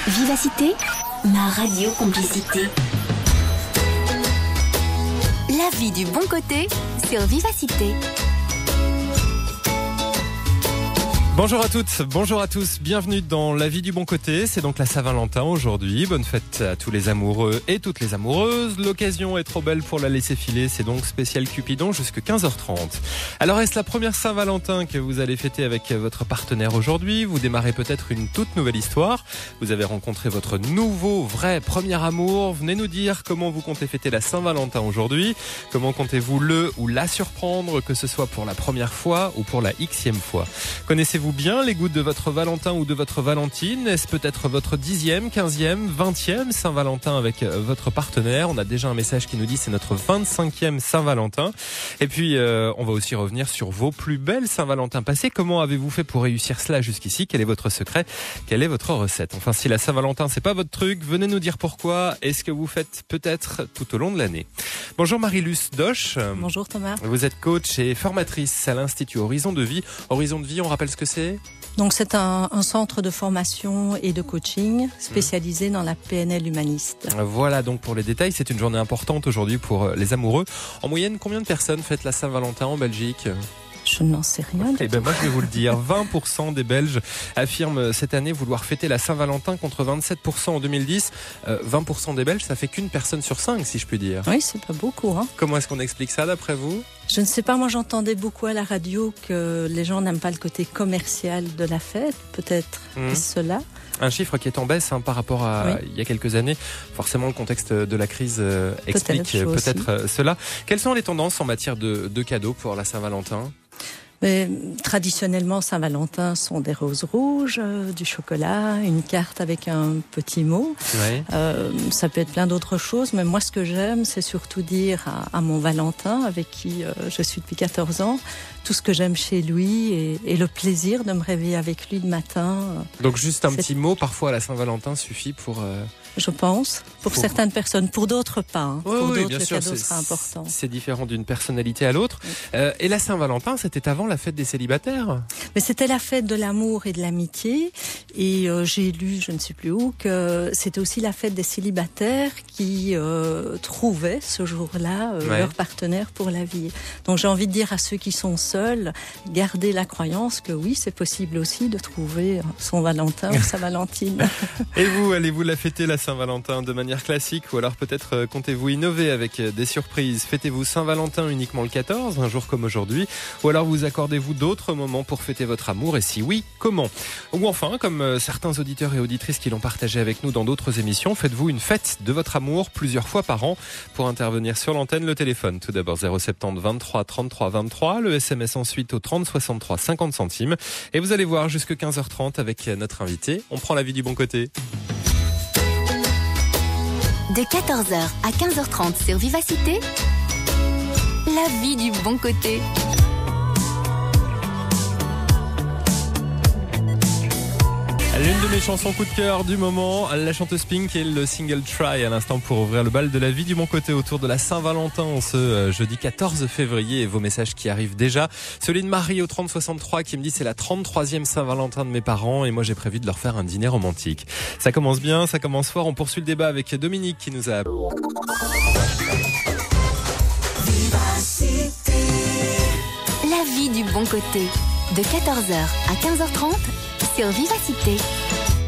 Vivacité, ma radio complicité. La vie du bon côté sur Vivacité. Bonjour à toutes, bonjour à tous, bienvenue dans La vie du bon côté, c'est donc la Saint-Valentin aujourd'hui, bonne fête à tous les amoureux et toutes les amoureuses, l'occasion est trop belle pour la laisser filer, c'est donc spécial Cupidon jusqu'à 15h30. Alors est-ce la première Saint-Valentin que vous allez fêter avec votre partenaire aujourd'hui? Vous démarrez peut-être une toute nouvelle histoire, vous avez rencontré votre nouveau vrai premier amour, venez nous dire comment vous comptez fêter la Saint-Valentin aujourd'hui, comment comptez-vous le ou la surprendre, que ce soit pour la première fois ou pour la xème fois. Connaissez-vous bien les goûts de votre Valentin ou de votre Valentine? Est-ce peut-être votre 10e, 15e, 20e Saint-Valentin avec votre partenaire? On a déjà un message qui nous dit c'est notre 25e Saint-Valentin. Et puis on va aussi revenir sur vos plus belles Saint-Valentin passées. Comment avez-vous fait pour réussir cela jusqu'ici? Quel est votre secret? Quelle est votre recette? Enfin, si la Saint-Valentin c'est pas votre truc, venez nous dire pourquoi. Est-ce que vous faites peut-être tout au long de l'année? Bonjour Marie-Luce Doche. Bonjour Thomas. Vous êtes coach et formatrice à l'Institut Horizon de Vie. Horizon de Vie, on rappelle ce que c'est? Donc c'est un centre de formation et de coaching spécialisé dans la PNL humaniste. Voilà donc pour les détails, c'est une journée importante aujourd'hui pour les amoureux. En moyenne, combien de personnes fêtent la Saint-Valentin en Belgique? Je n'en sais rien. Eh ben moi je vais vous le dire, 20% des Belges affirment cette année vouloir fêter la Saint-Valentin contre 27% en 2010. 20% des Belges, ça fait qu'une personne sur 5 si je puis dire. Oui, c'est pas beaucoup. Hein. Comment est-ce qu'on explique ça d'après vous? Je ne sais pas, moi j'entendais beaucoup à la radio que les gens n'aiment pas le côté commercial de la fête, peut-être cela. Un chiffre qui est en baisse par rapport à il y a quelques années. Forcément, le contexte de la crise explique peut-être cela. Quelles sont les tendances en matière de cadeaux pour la Saint-Valentin? Mais, traditionnellement, Saint-Valentin sont des roses rouges, du chocolat, une carte avec un petit mot. Ouais. Ça peut être plein d'autres choses, mais moi ce que j'aime, c'est surtout dire à mon Valentin, avec qui je suis depuis 14 ans, tout ce que j'aime chez lui et le plaisir de me réveiller avec lui le matin. Donc juste un petit mot, parfois à la Saint-Valentin suffit pour... Je pense, pour certaines personnes, pour d'autres pas. Hein. Oui, pour oui, d'autres, bien le sûr, cadeau sera important. C'est différent d'une personnalité à l'autre. Et la Saint-Valentin, c'était avant la fête des célibataires? Mais c'était la fête de l'amour et de l'amitié. Et j'ai lu, je ne sais plus où, que c'était aussi la fête des célibataires qui trouvaient ce jour-là leur partenaire pour la vie. Donc j'ai envie de dire à ceux qui sont seuls, gardez la croyance que oui, c'est possible aussi de trouver son Valentin ou sa Valentine. Et vous, allez-vous la fêter la Saint-Valentin de manière classique ou alors peut-être comptez-vous innover avec des surprises? Fêtez-vous Saint-Valentin uniquement le 14, un jour comme aujourd'hui, ou alors vous accordez-vous d'autres moments pour fêter votre amour et si oui, comment? Ou enfin, comme certains auditeurs et auditrices qui l'ont partagé avec nous dans d'autres émissions, faites-vous une fête de votre amour plusieurs fois par an? Pour intervenir sur l'antenne, le téléphone tout d'abord 070 23 33 23, le SMS ensuite au 30 63 50 centimes et vous allez voir jusque 15h30 avec notre invité. On prend la vie du bon côté. De 14h à 15h30 sur Vivacité, la vie du bon côté. L'une de mes chansons coup de cœur du moment, la chanteuse Pink et le single Try à l'instant pour ouvrir le bal de la vie du bon côté autour de la Saint-Valentin ce jeudi 14 février et vos messages qui arrivent déjà. Celui de Marie au 3063 qui me dit c'est la 33e Saint-Valentin de mes parents et moi j'ai prévu de leur faire un dîner romantique. Ça commence bien, ça commence fort, on poursuit le débat avec Dominique qui nous a... La vie du bon côté, de 14h à 15h30 sur Vivacité.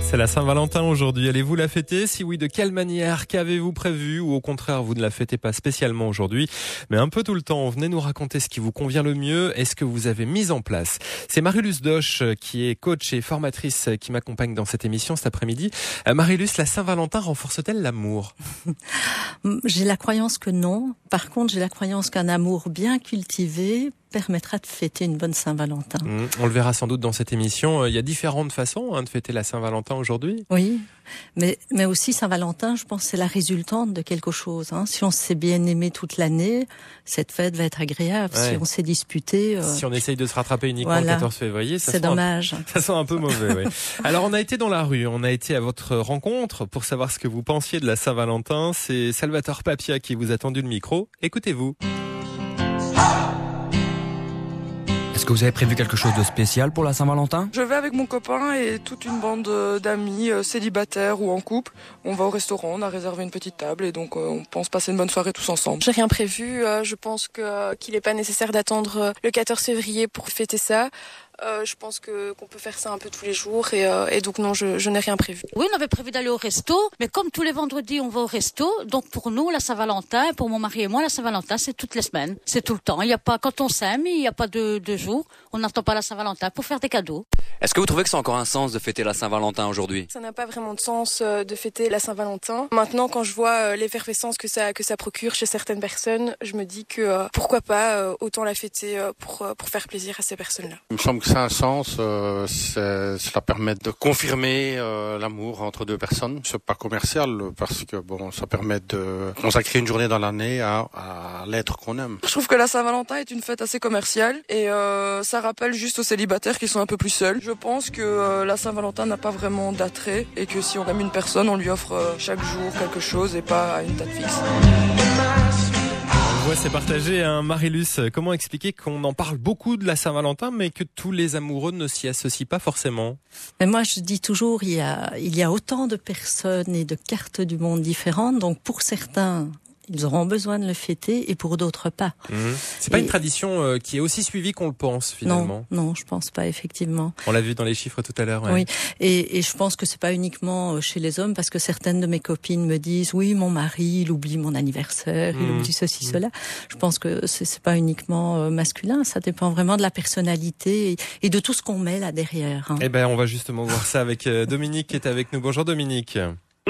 C'est la Saint-Valentin aujourd'hui. Allez-vous la fêter? Si oui, de quelle manière? Qu'avez-vous prévu? Ou au contraire, vous ne la fêtez pas spécialement aujourd'hui, mais un peu tout le temps. Venez nous raconter ce qui vous convient le mieux et ce que vous avez mis en place. C'est Marie-Luce Doche qui est coach et formatrice qui m'accompagne dans cette émission cet après-midi. Marie-Luce, la Saint-Valentin renforce-t-elle l'amour? J'ai la croyance que non. Par contre, j'ai la croyance qu'un amour bien cultivé permettra de fêter une bonne Saint-Valentin. On le verra sans doute dans cette émission. Il y a différentes façons de fêter la Saint-Valentin aujourd'hui. Oui, mais aussi Saint-Valentin, je pense, c'est la résultante de quelque chose. Hein. Si on s'est bien aimé toute l'année, cette fête va être agréable. Ouais. Si on s'est disputé... Si on essaye de se rattraper uniquement le 14 février, c'est dommage. Ça sent un peu mauvais. Ouais. Alors on a été dans la rue, on a été à votre rencontre pour savoir ce que vous pensiez de la Saint-Valentin. C'est Salvatore Papia qui vous a tendu le micro. Écoutez-vous. Est-ce que vous avez prévu quelque chose de spécial pour la Saint-Valentin? Je vais avec mon copain et toute une bande d'amis célibataires ou en couple. On va au restaurant, on a réservé une petite table et donc on pense passer une bonne soirée tous ensemble. J'ai rien prévu, je pense qu'il n'est pas nécessaire d'attendre le 14 février pour fêter ça. Je pense qu'on peut faire ça un peu tous les jours et donc non, je n'ai rien prévu. Oui, on avait prévu d'aller au resto, mais comme tous les vendredis on va au resto, donc pour nous la Saint-Valentin, pour mon mari et moi la Saint-Valentin c'est toutes les semaines, c'est tout le temps. Il y a pas, quand on s'aime, il n'y a pas de jours, on n'attend pas la Saint-Valentin pour faire des cadeaux. Est-ce que vous trouvez que c'est encore un sens de fêter la Saint-Valentin aujourd'hui? Ça n'a pas vraiment de sens de fêter la Saint-Valentin. Maintenant, quand je vois l'effervescence que ça procure chez certaines personnes, je me dis que pourquoi pas autant la fêter pour faire plaisir à ces personnes-là. Il me semble que ça a un sens, cela permet de confirmer l'amour entre deux personnes. C'est pas commercial parce que bon, ça permet de consacrer une journée dans l'année à l'être qu'on aime. Je trouve que la Saint-Valentin est une fête assez commerciale et ça rappelle juste aux célibataires qui sont un peu plus seuls. Je pense que la Saint-Valentin n'a pas vraiment d'attrait et que si on aime une personne, on lui offre chaque jour quelque chose et pas à une date fixe. Ouais, c'est partagé, hein, Marilus. Comment expliquer qu'on en parle beaucoup de la Saint-Valentin, mais que tous les amoureux ne s'y associent pas forcément? Mais moi, je dis toujours, il y a autant de personnes et de cartes du monde différentes. Donc, pour certains, ils auront besoin de le fêter et pour d'autres pas. C'est pas une tradition qui est aussi suivie qu'on le pense finalement. Non, je pense pas effectivement. On l'a vu dans les chiffres tout à l'heure. Ouais. Oui, et je pense que c'est pas uniquement chez les hommes parce que certaines de mes copines me disent oui, mon mari, il oublie mon anniversaire, il oublie ceci, cela. Je pense que c'est pas uniquement masculin, ça dépend vraiment de la personnalité et de tout ce qu'on met là derrière. Hein. Eh ben, on va justement voir ça avec Dominique qui est avec nous. Bonjour Dominique.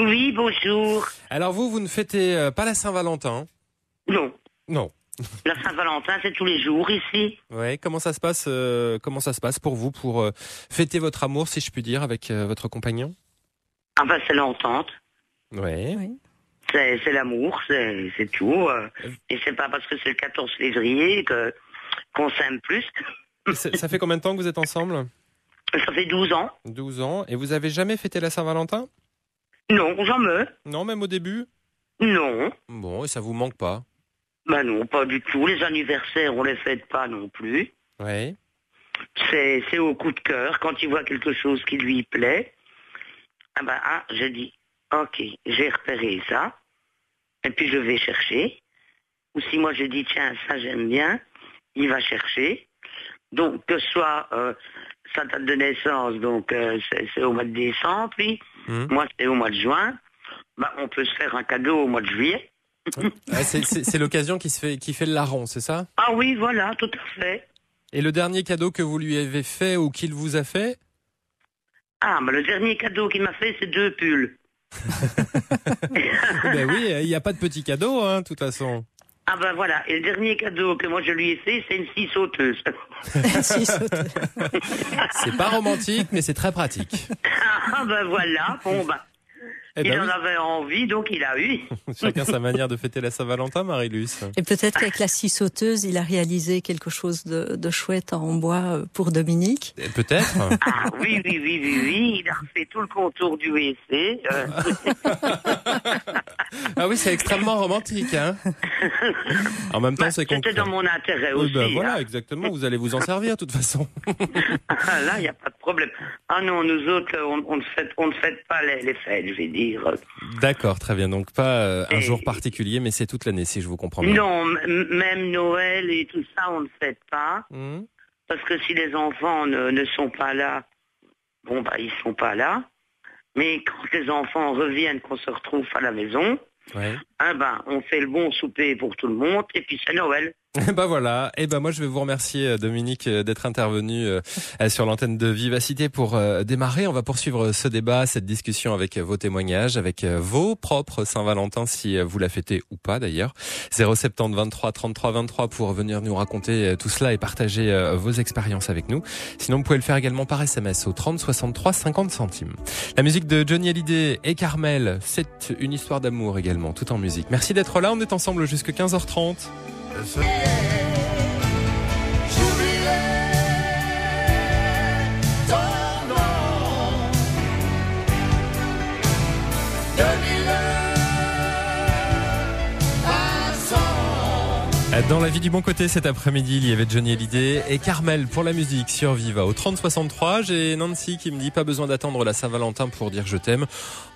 Oui, bonjour. Alors vous ne fêtez pas la Saint-Valentin? Non. Non. La Saint-Valentin, c'est tous les jours ici. Ouais. Comment ça se passe pour vous pour fêter votre amour, si je puis dire, avec votre compagnon? Ah ben, c'est l'entente. Ouais. Oui. C'est l'amour, c'est tout. Et c'est pas parce que c'est le 14 février qu'on s'aime plus. Ça fait combien de temps que vous êtes ensemble? Ça fait 12 ans. 12 ans. Et vous avez jamais fêté la Saint-Valentin? Non, jamais. Non, même au début? Non. Bon, et ça vous manque pas? Ben non, pas du tout. Les anniversaires, on les fête pas non plus. Ouais. C'est au coup de cœur. Quand il voit quelque chose qui lui plaît, je dis, ok, j'ai repéré ça. Et puis je vais chercher. Ou si moi je dis, tiens, ça j'aime bien, il va chercher. Donc, que ce soit sa date de naissance, donc c'est au mois de décembre, puis moi c'est au mois de juin, on peut se faire un cadeau au mois de juillet. C'est l'occasion qui fait le larron, c'est ça? Ah oui, voilà, tout à fait. Et le dernier cadeau que vous lui avez fait ou qu'il vous a fait? Ah, le dernier cadeau qu'il m'a fait, c'est 2 pulls. Ben oui, il n'y a pas de petit cadeau, hein, de toute façon. Ah ben voilà, et le dernier cadeau que moi je lui ai fait, c'est une scie sauteuse. C'est pas romantique, mais c'est très pratique. Ah ben voilà, il en avait envie, donc il a eu. Chacun sa manière de fêter la Saint-Valentin, Marilus. Et peut-être qu'avec la scie sauteuse, il a réalisé quelque chose de chouette en bois pour Dominique. Peut-être. Ah oui, il a refait tout le contour du WC. Ah oui, c'est extrêmement romantique, hein. En même temps, c'est concret. C'était dans mon intérêt aussi. Ben voilà, exactement, vous allez vous en servir de toute façon. Là, il n'y a pas de problème. Ah non, nous autres, on ne fête pas les fêtes, je vais dire. D'accord, très bien. Donc pas un jour particulier, mais c'est toute l'année, si je vous comprends bien. Non, même Noël et tout ça, on ne fête pas. Parce que si les enfants ne sont pas là, ils sont pas là. Mais quand les enfants reviennent, qu'on se retrouve à la maison, on fait le bon souper pour tout le monde et puis c'est Noël. Voilà. Moi je vais vous remercier Dominique d'être intervenu sur l'antenne de Vivacité pour démarrer. On va poursuivre ce débat, cette discussion avec vos témoignages, avec vos propres Saint-Valentin si vous la fêtez ou pas d'ailleurs. 070 23 33 23 pour venir nous raconter tout cela et partager vos expériences avec nous. Sinon vous pouvez le faire également par SMS au 30 63 50 centimes. La musique de Johnny Hallyday et Carmel, c'est une histoire d'amour également, tout en musique. Merci d'être là, on est ensemble jusqu'à 15h30. Dans la vie du bon côté cet après-midi, il y avait Johnny Hallyday et Carmel pour la musique sur Viva. Au 30-63, j'ai Nancy qui me dit pas besoin d'attendre la Saint-Valentin pour dire je t'aime.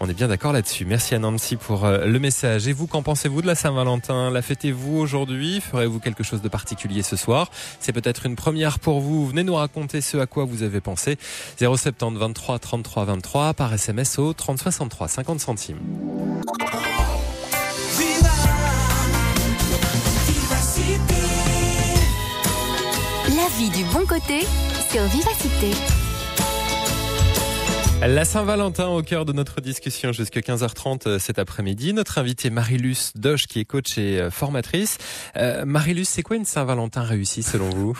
On est bien d'accord là-dessus. Merci à Nancy pour le message. Et vous, qu'en pensez-vous de la Saint-Valentin? La fêtez-vous aujourd'hui? Ferez-vous quelque chose de particulier ce soir? C'est peut-être une première pour vous. Venez nous raconter ce à quoi vous avez pensé. 070 23 33 23 par SMS au 30 63, 50 centimes. La vie du bon côté sur Vivacité. La Saint-Valentin au cœur de notre discussion jusqu'à 15h30 cet après-midi. Notre invitée Marie-Luce Doche qui est coach et formatrice. Marie-Luce, c'est quoi une Saint-Valentin réussie selon vous?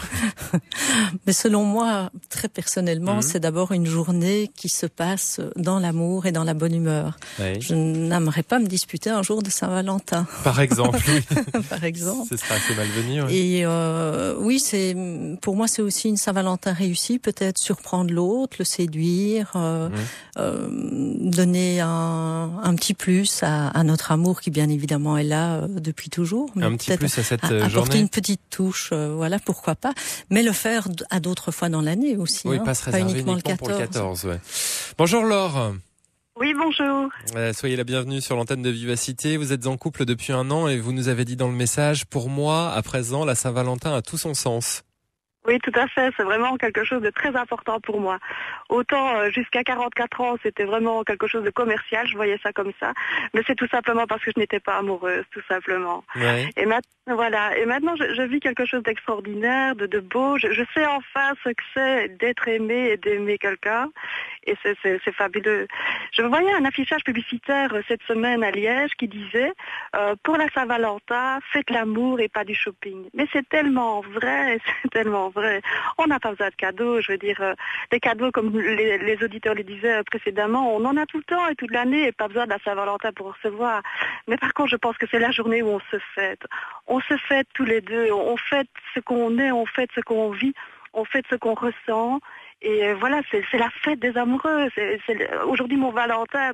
Mais selon moi, très personnellement, c'est d'abord une journée qui se passe dans l'amour et dans la bonne humeur. Oui. Je n'aimerais pas me disputer un jour de Saint-Valentin. Par exemple, oui. Par exemple. Ce serait assez malvenu. Ouais. Et oui, pour moi, c'est aussi une Saint-Valentin réussie. Peut-être surprendre l'autre, le séduire. Donner un petit plus à notre amour qui bien évidemment est là depuis toujours. Mais un petit plus à cette journée. Apporter une petite touche, voilà, pourquoi pas. Mais le faire à d'autres fois dans l'année aussi. Oui, pas se réserver uniquement le 14. Pour le 14. Ouais. Bonjour Laure. Oui, bonjour. Soyez la bienvenue sur l'antenne de Vivacité. Vous êtes en couple depuis 1 an et vous nous avez dit dans le message, pour moi, à présent, la Saint-Valentin a tout son sens. Oui, tout à fait. C'est vraiment quelque chose de très important pour moi. Autant jusqu'à 44 ans, c'était vraiment quelque chose de commercial. Je voyais ça comme ça. Mais c'est tout simplement parce que je n'étais pas amoureuse, tout simplement. Ouais. Et maintenant, je vis quelque chose d'extraordinaire, de beau. Je sais enfin ce que c'est d'être aimé et d'aimer quelqu'un. Et c'est fabuleux. Je voyais un affichage publicitaire cette semaine à Liège qui disait pour la Saint-Valentin, faites l'amour et pas du shopping. Mais c'est tellement vrai, c'est tellement vrai. On n'a pas besoin de cadeaux. Je veux dire, des cadeaux comme les auditeurs le disaient précédemment, on en a tout le temps et toute l'année et pas besoin de la Saint-Valentin pour recevoir. Mais par contre, je pense que c'est la journée où on se fête. On se fête tous les deux. On fête ce qu'on est, on fête ce qu'on vit, on fête ce qu'on ressent. Et voilà, c'est la fête des amoureux. Aujourd'hui, mon Valentin,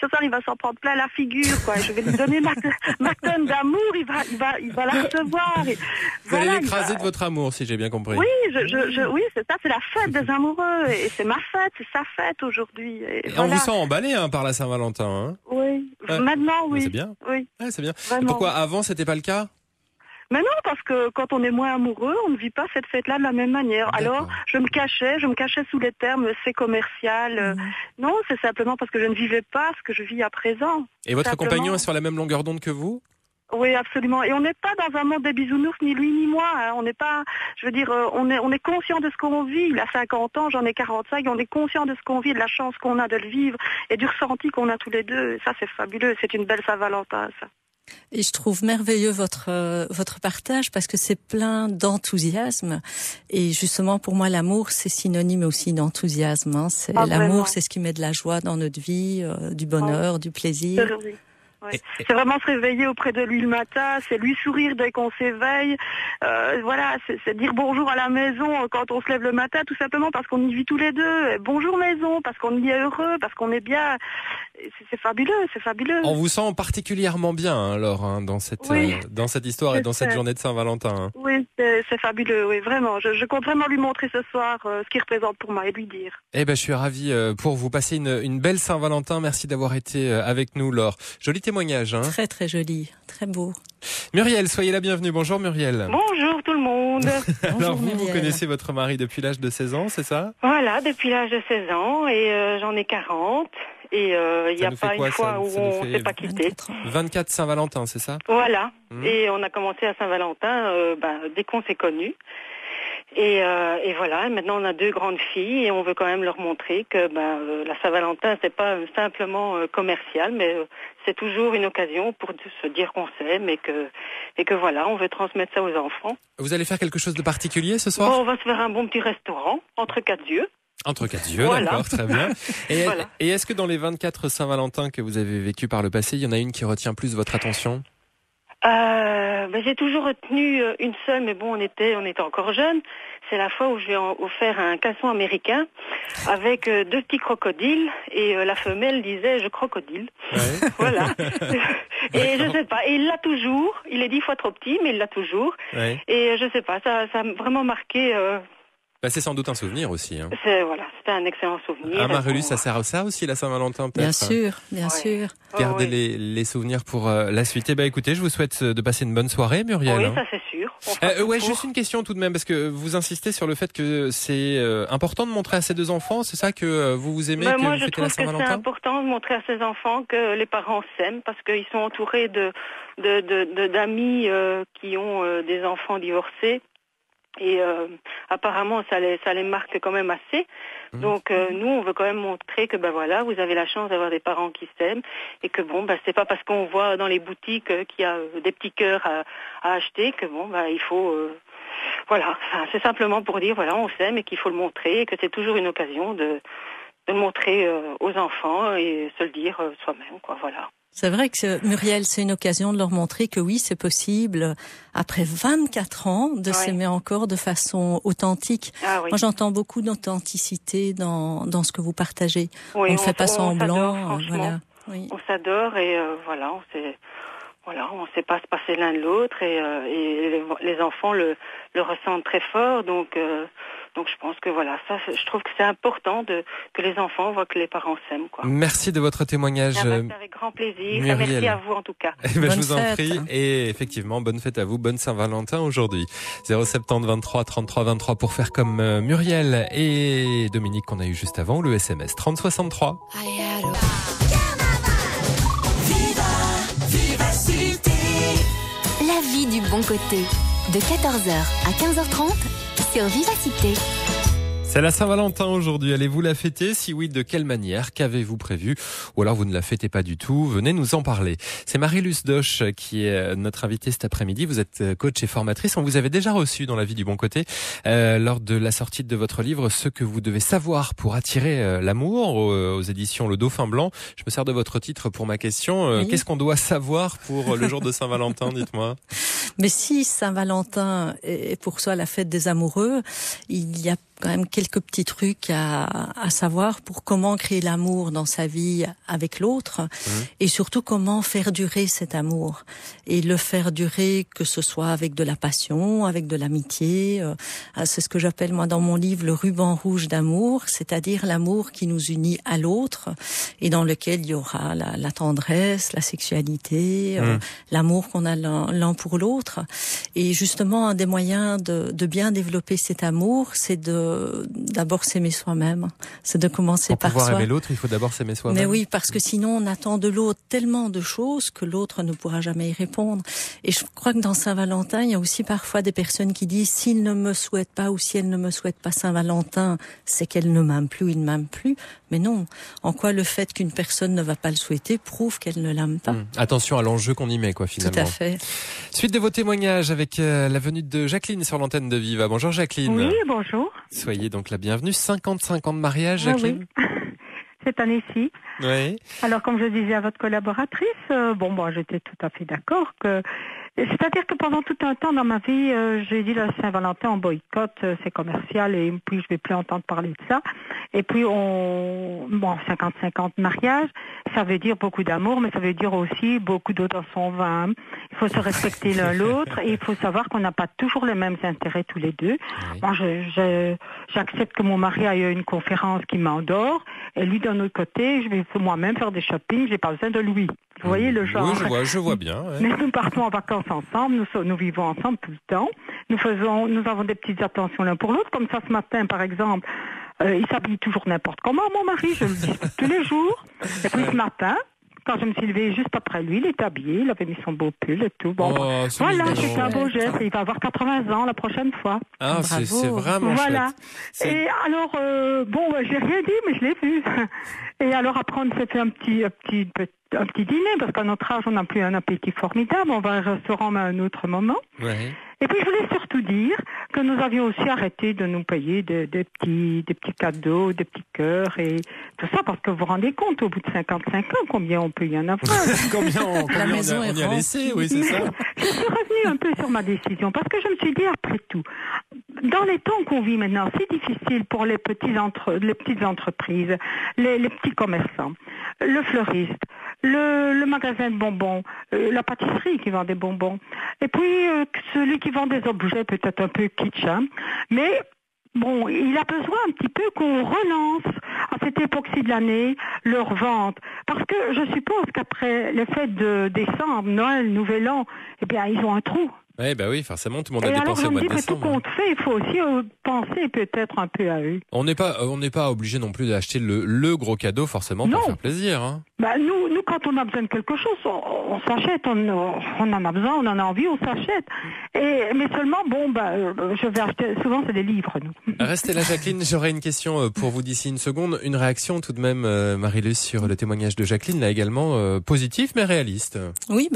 ce soir, il va s'en prendre plein la figure, quoi. Je vais lui donner ma tonne d'amour, il va la recevoir. Et vous allez l'écraser de votre amour, si j'ai bien compris. Oui, oui, c'est ça, c'est la fête des amoureux. Et c'est ma fête, c'est sa fête aujourd'hui. Et voilà. On vous sent emballé par la Saint-Valentin. Hein. Oui, maintenant, oui. C'est bien. Oui. Ouais, c'est bien. Pourquoi avant, c'était pas le cas? Mais non, parce que quand on est moins amoureux, on ne vit pas cette fête-là de la même manière. D'accord. Alors, je me cachais sous les termes c'est commercial. Non, c'est simplement parce que je ne vivais pas ce que je vis à présent. Et votre compagnon est sur la même longueur d'onde que vous? Oui, absolument. Et on n'est pas dans un monde des bisounours, ni lui ni moi. Hein. On n'est pas, je veux dire, on est conscient de ce qu'on vit. Il a 50 ans, j'en ai 45. On est conscient de ce qu'on vit, de la chance qu'on a de le vivre et du ressenti qu'on a tous les deux. Ça, c'est fabuleux. C'est une belle Saint-Valentin, ça. Et je trouve merveilleux votre partage parce que c'est plein d'enthousiasme. Et justement, pour moi, l'amour, c'est synonyme aussi d'enthousiasme. Hein. L'amour, c'est ce qui met de la joie dans notre vie, du bonheur, du plaisir. Ouais. C'est vraiment se réveiller auprès de lui le matin, c'est lui sourire dès qu'on s'éveille, voilà, c'est dire bonjour à la maison quand on se lève le matin, tout simplement parce qu'on y vit tous les deux. Bonjour maison, parce qu'on y est heureux, parce qu'on est bien. C'est fabuleux, c'est fabuleux. On vous sent particulièrement bien, Laure, dans cette histoire et dans cette journée de Saint-Valentin. Hein. Oui, c'est fabuleux, oui, vraiment. Je compte vraiment lui montrer ce soir ce qu'il représente pour moi et lui dire. Eh ben, je suis ravi pour vous passer une belle Saint-Valentin. Merci d'avoir été avec nous, Laure. Joli témoignage. Hein. Très, très joli, très beau. Muriel, soyez la bienvenue. Bonjour Muriel. Bonjour tout le monde. Alors vous connaissez votre mari depuis l'âge de 16 ans, c'est ça? Voilà, depuis l'âge de 16 ans et j'en ai 40. Et il n'y a pas une fois où on ne s'est pas quitté. 24 Saint-Valentin, c'est ça? Voilà. Et on a commencé à Saint-Valentin dès qu'on s'est connus. Et voilà, maintenant on a 2 grandes filles et on veut quand même leur montrer que la Saint-Valentin c'est pas simplement commercial, mais c'est toujours une occasion pour se dire qu'on s'aime et que voilà, on veut transmettre ça aux enfants. Vous allez faire quelque chose de particulier ce soir? On va se faire un bon petit restaurant entre 4 yeux. Entre 4 yeux, voilà. D'accord, très bien. Et, voilà. Et est-ce que dans les 24 Saint-Valentin que vous avez vécu par le passé, il y en a une qui retient plus votre attention? J'ai toujours retenu une seule, mais bon, on était encore jeunes. c'est la fois où j'ai offert un caleçon américain avec 2 petits crocodiles et la femelle disait « je crocodile ». Voilà. Et je sais pas, et il l'a toujours, il est 10 fois trop petit, mais il l'a toujours. Et je sais pas, ça a vraiment marqué... c'est sans doute un souvenir aussi. Hein. C'était un excellent souvenir. Marie-Luce, ça sert à ça aussi, la Saint-Valentin, peut-être? Bien sûr. Gardez les souvenirs pour la suite. Écoutez, je vous souhaite de passer une bonne soirée, Muriel. Oui, ça c'est sûr. Juste une question tout de même, parce que vous insistez sur le fait que c'est important de montrer à ces 2 enfants, c'est ça que vous aimez, que moi, vous fêtez la Saint-Valentin? Moi, je trouve que c'est important de montrer à ces enfants que les parents s'aiment, parce qu'ils sont entourés d'amis qui ont des enfants divorcés. Et apparemment ça les marque quand même assez. Donc nous on veut quand même montrer que vous avez la chance d'avoir des parents qui s'aiment et que c'est pas parce qu'on voit dans les boutiques qu'il y a des petits cœurs à acheter que il faut c'est simplement pour dire on s'aime et qu'il faut le montrer et que c'est toujours une occasion de le montrer aux enfants et se le dire soi-même voilà. C'est vrai que Muriel, c'est une occasion de leur montrer que oui, c'est possible, après 24 ans, de s'aimer encore de façon authentique. Moi, j'entends beaucoup d'authenticité dans ce que vous partagez. On ne fait pas semblant. On s'adore et on sait pas se passer l'un de l'autre et les enfants le ressentent très fort. Donc je pense que je trouve que c'est important que les enfants voient que les parents s'aiment. Merci de votre témoignage. Avec grand plaisir. Muriel. Merci à vous en tout cas. Je vous en prie. Et effectivement, bonne fête à vous, bonne Saint-Valentin aujourd'hui. 070 23 33 23 pour faire comme Muriel et Dominique qu'on a eu juste avant, le SMS 30 63. La vie du bon côté. De 14h à 15h30 sur Vivacité. C'est la Saint-Valentin aujourd'hui, allez-vous la fêter? Si oui, de quelle manière? Qu'avez-vous prévu? Ou alors vous ne la fêtez pas du tout? Venez nous en parler. C'est Marie-Luce Doche qui est notre invitée cet après-midi. Vous êtes coach et formatrice. On vous avait déjà reçu dans La vie du bon côté lors de la sortie de votre livre « Ce que vous devez savoir pour attirer l'amour » aux éditions Le Dauphin Blanc. Je me sers de votre titre pour ma question. Oui. Qu'est-ce qu'on doit savoir pour le jour de Saint-Valentin? Dites-moi. Mais si Saint-Valentin est pour soi la fête des amoureux, il y a quand même quelques petits trucs à savoir pour comment créer l'amour dans sa vie avec l'autre et surtout comment faire durer cet amour et le faire durer que ce soit avec de la passion, avec de l'amitié. C'est ce que j'appelle moi dans mon livre le ruban rouge d'amour, c'est-à-dire l'amour qui nous unit à l'autre et dans lequel il y aura la tendresse, la sexualité, l'amour qu'on a l'un pour l'autre. Et justement, un des moyens de bien développer cet amour, c'est d'abord s'aimer soi-même. C'est de commencer par soi. Pour pouvoir aimer l'autre, il faut d'abord s'aimer soi-même. Mais oui, parce que sinon on attend de l'autre tellement de choses que l'autre ne pourra jamais y répondre. Et je crois que dans Saint-Valentin, il y a aussi parfois des personnes qui disent s'il ne me souhaite pas ou si elle ne me souhaite pas Saint-Valentin, c'est qu'elle ne m'aime plus ou il ne m'aime plus. Mais non. En quoi le fait qu'une personne ne va pas le souhaiter prouve qu'elle ne l'aime pas. Attention à l'enjeu qu'on y met, finalement. Tout à fait. Suite de vos témoignages avec la venue de Jacqueline sur l'antenne de Viva. Bonjour Jacqueline. Oui, bonjour. Soyez donc la bienvenue. 55 ans de mariage, Jacqueline. Oui. Cette année-ci. Oui. Alors, comme je disais à votre collaboratrice, j'étais tout à fait d'accord que... C'est-à-dire que pendant tout un temps dans ma vie, j'ai dit la Saint-Valentin, on boycotte, c'est commercial et puis je vais plus entendre parler de ça. Et puis 50-50 mariage, ça veut dire beaucoup d'amour, mais ça veut dire aussi beaucoup d'eau dans son vin. Il faut se respecter l'un l'autre et il faut savoir qu'on n'a pas toujours les mêmes intérêts tous les deux. Oui. Moi, j'accepte que mon mari aille une conférence qui m'endort et lui d'un autre côté, je vais moi-même faire des shopping, j'ai pas besoin de lui. Vous voyez le genre. Oui, je vois bien. Ouais. Mais nous partons en vacances ensemble, nous vivons ensemble tout le temps. Nous avons des petites attentions l'un pour l'autre. Comme ça, ce matin, par exemple, il s'habille toujours n'importe comment, mon mari, je le dis tous les jours. Et puis ce matin, quand je me suis levée juste après lui, il était habillé, il avait mis son beau pull et tout. Bon, voilà, c'est un beau geste. Il va avoir 80 ans la prochaine fois. Ah, c'est vraiment voilà. Chouette. Et alors, j'ai rien dit, mais je l'ai vu. Et alors après, on s'est fait un petit dîner, parce qu'à notre âge, on n'a plus un appétit formidable. On va au restaurant à un autre moment. Ouais. Et puis, je voulais surtout dire que nous avions aussi arrêté de nous payer des petits cadeaux, des petits cœurs et tout ça, parce que vous vous rendez compte, au bout de 55 ans, combien on peut y en avoir. combien on y a laissé, oui, c'est ça. Je suis revenue un peu sur ma décision, parce que je me suis dit, après tout, dans les temps qu'on vit maintenant, c'est difficile pour les petites entreprises, les petits commerçants, le fleuriste, le magasin de bonbons, la pâtisserie qui vend des bonbons, et puis celui qui vend des objets peut-être un peu kitsch, hein, mais bon, il a besoin un petit peu qu'on relance à cette époque-ci de l'année leur vente. Parce que je suppose qu'après les fêtes de décembre, Noël, Nouvel An, eh bien, ils ont un trou. Ouais, bah oui, forcément, tout le monde a dépensé au mois de décembre. Tout compte fait, il faut aussi penser peut-être un peu à eux. On n'est pas obligé non plus d'acheter le gros cadeau forcément pour faire plaisir. Hein. Bah nous, quand on a besoin de quelque chose, on s'achète, on en a besoin, on en a envie, on s'achète. Mais seulement, je vais acheter, souvent c'est des livres, nous. Restez là, Jacqueline, j'aurai une question pour vous d'ici une seconde. Une réaction tout de même, Marie-Luce, sur le témoignage de Jacqueline, là également positif mais réaliste. Oui,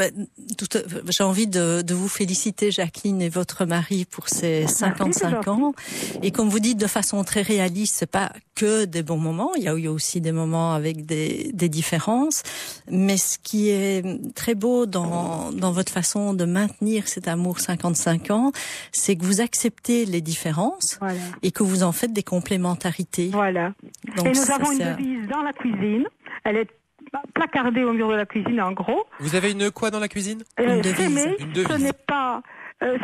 j'ai envie de vous féliciter, Jacqueline, et votre mari pour ces 55 ans. Et comme vous dites, de façon très réaliste, c'est pas que des bons moments, il y a eu aussi des moments avec des différences. Mais ce qui est très beau dans votre façon de maintenir cet amour 55 ans, c'est que vous acceptez les différences et que vous en faites des complémentarités. Voilà. Donc, et nous avons une devise dans la cuisine. Elle est placardée au mur de la cuisine, en gros. Vous avez une quoi dans la cuisine? Une devise. Ce n'est pas...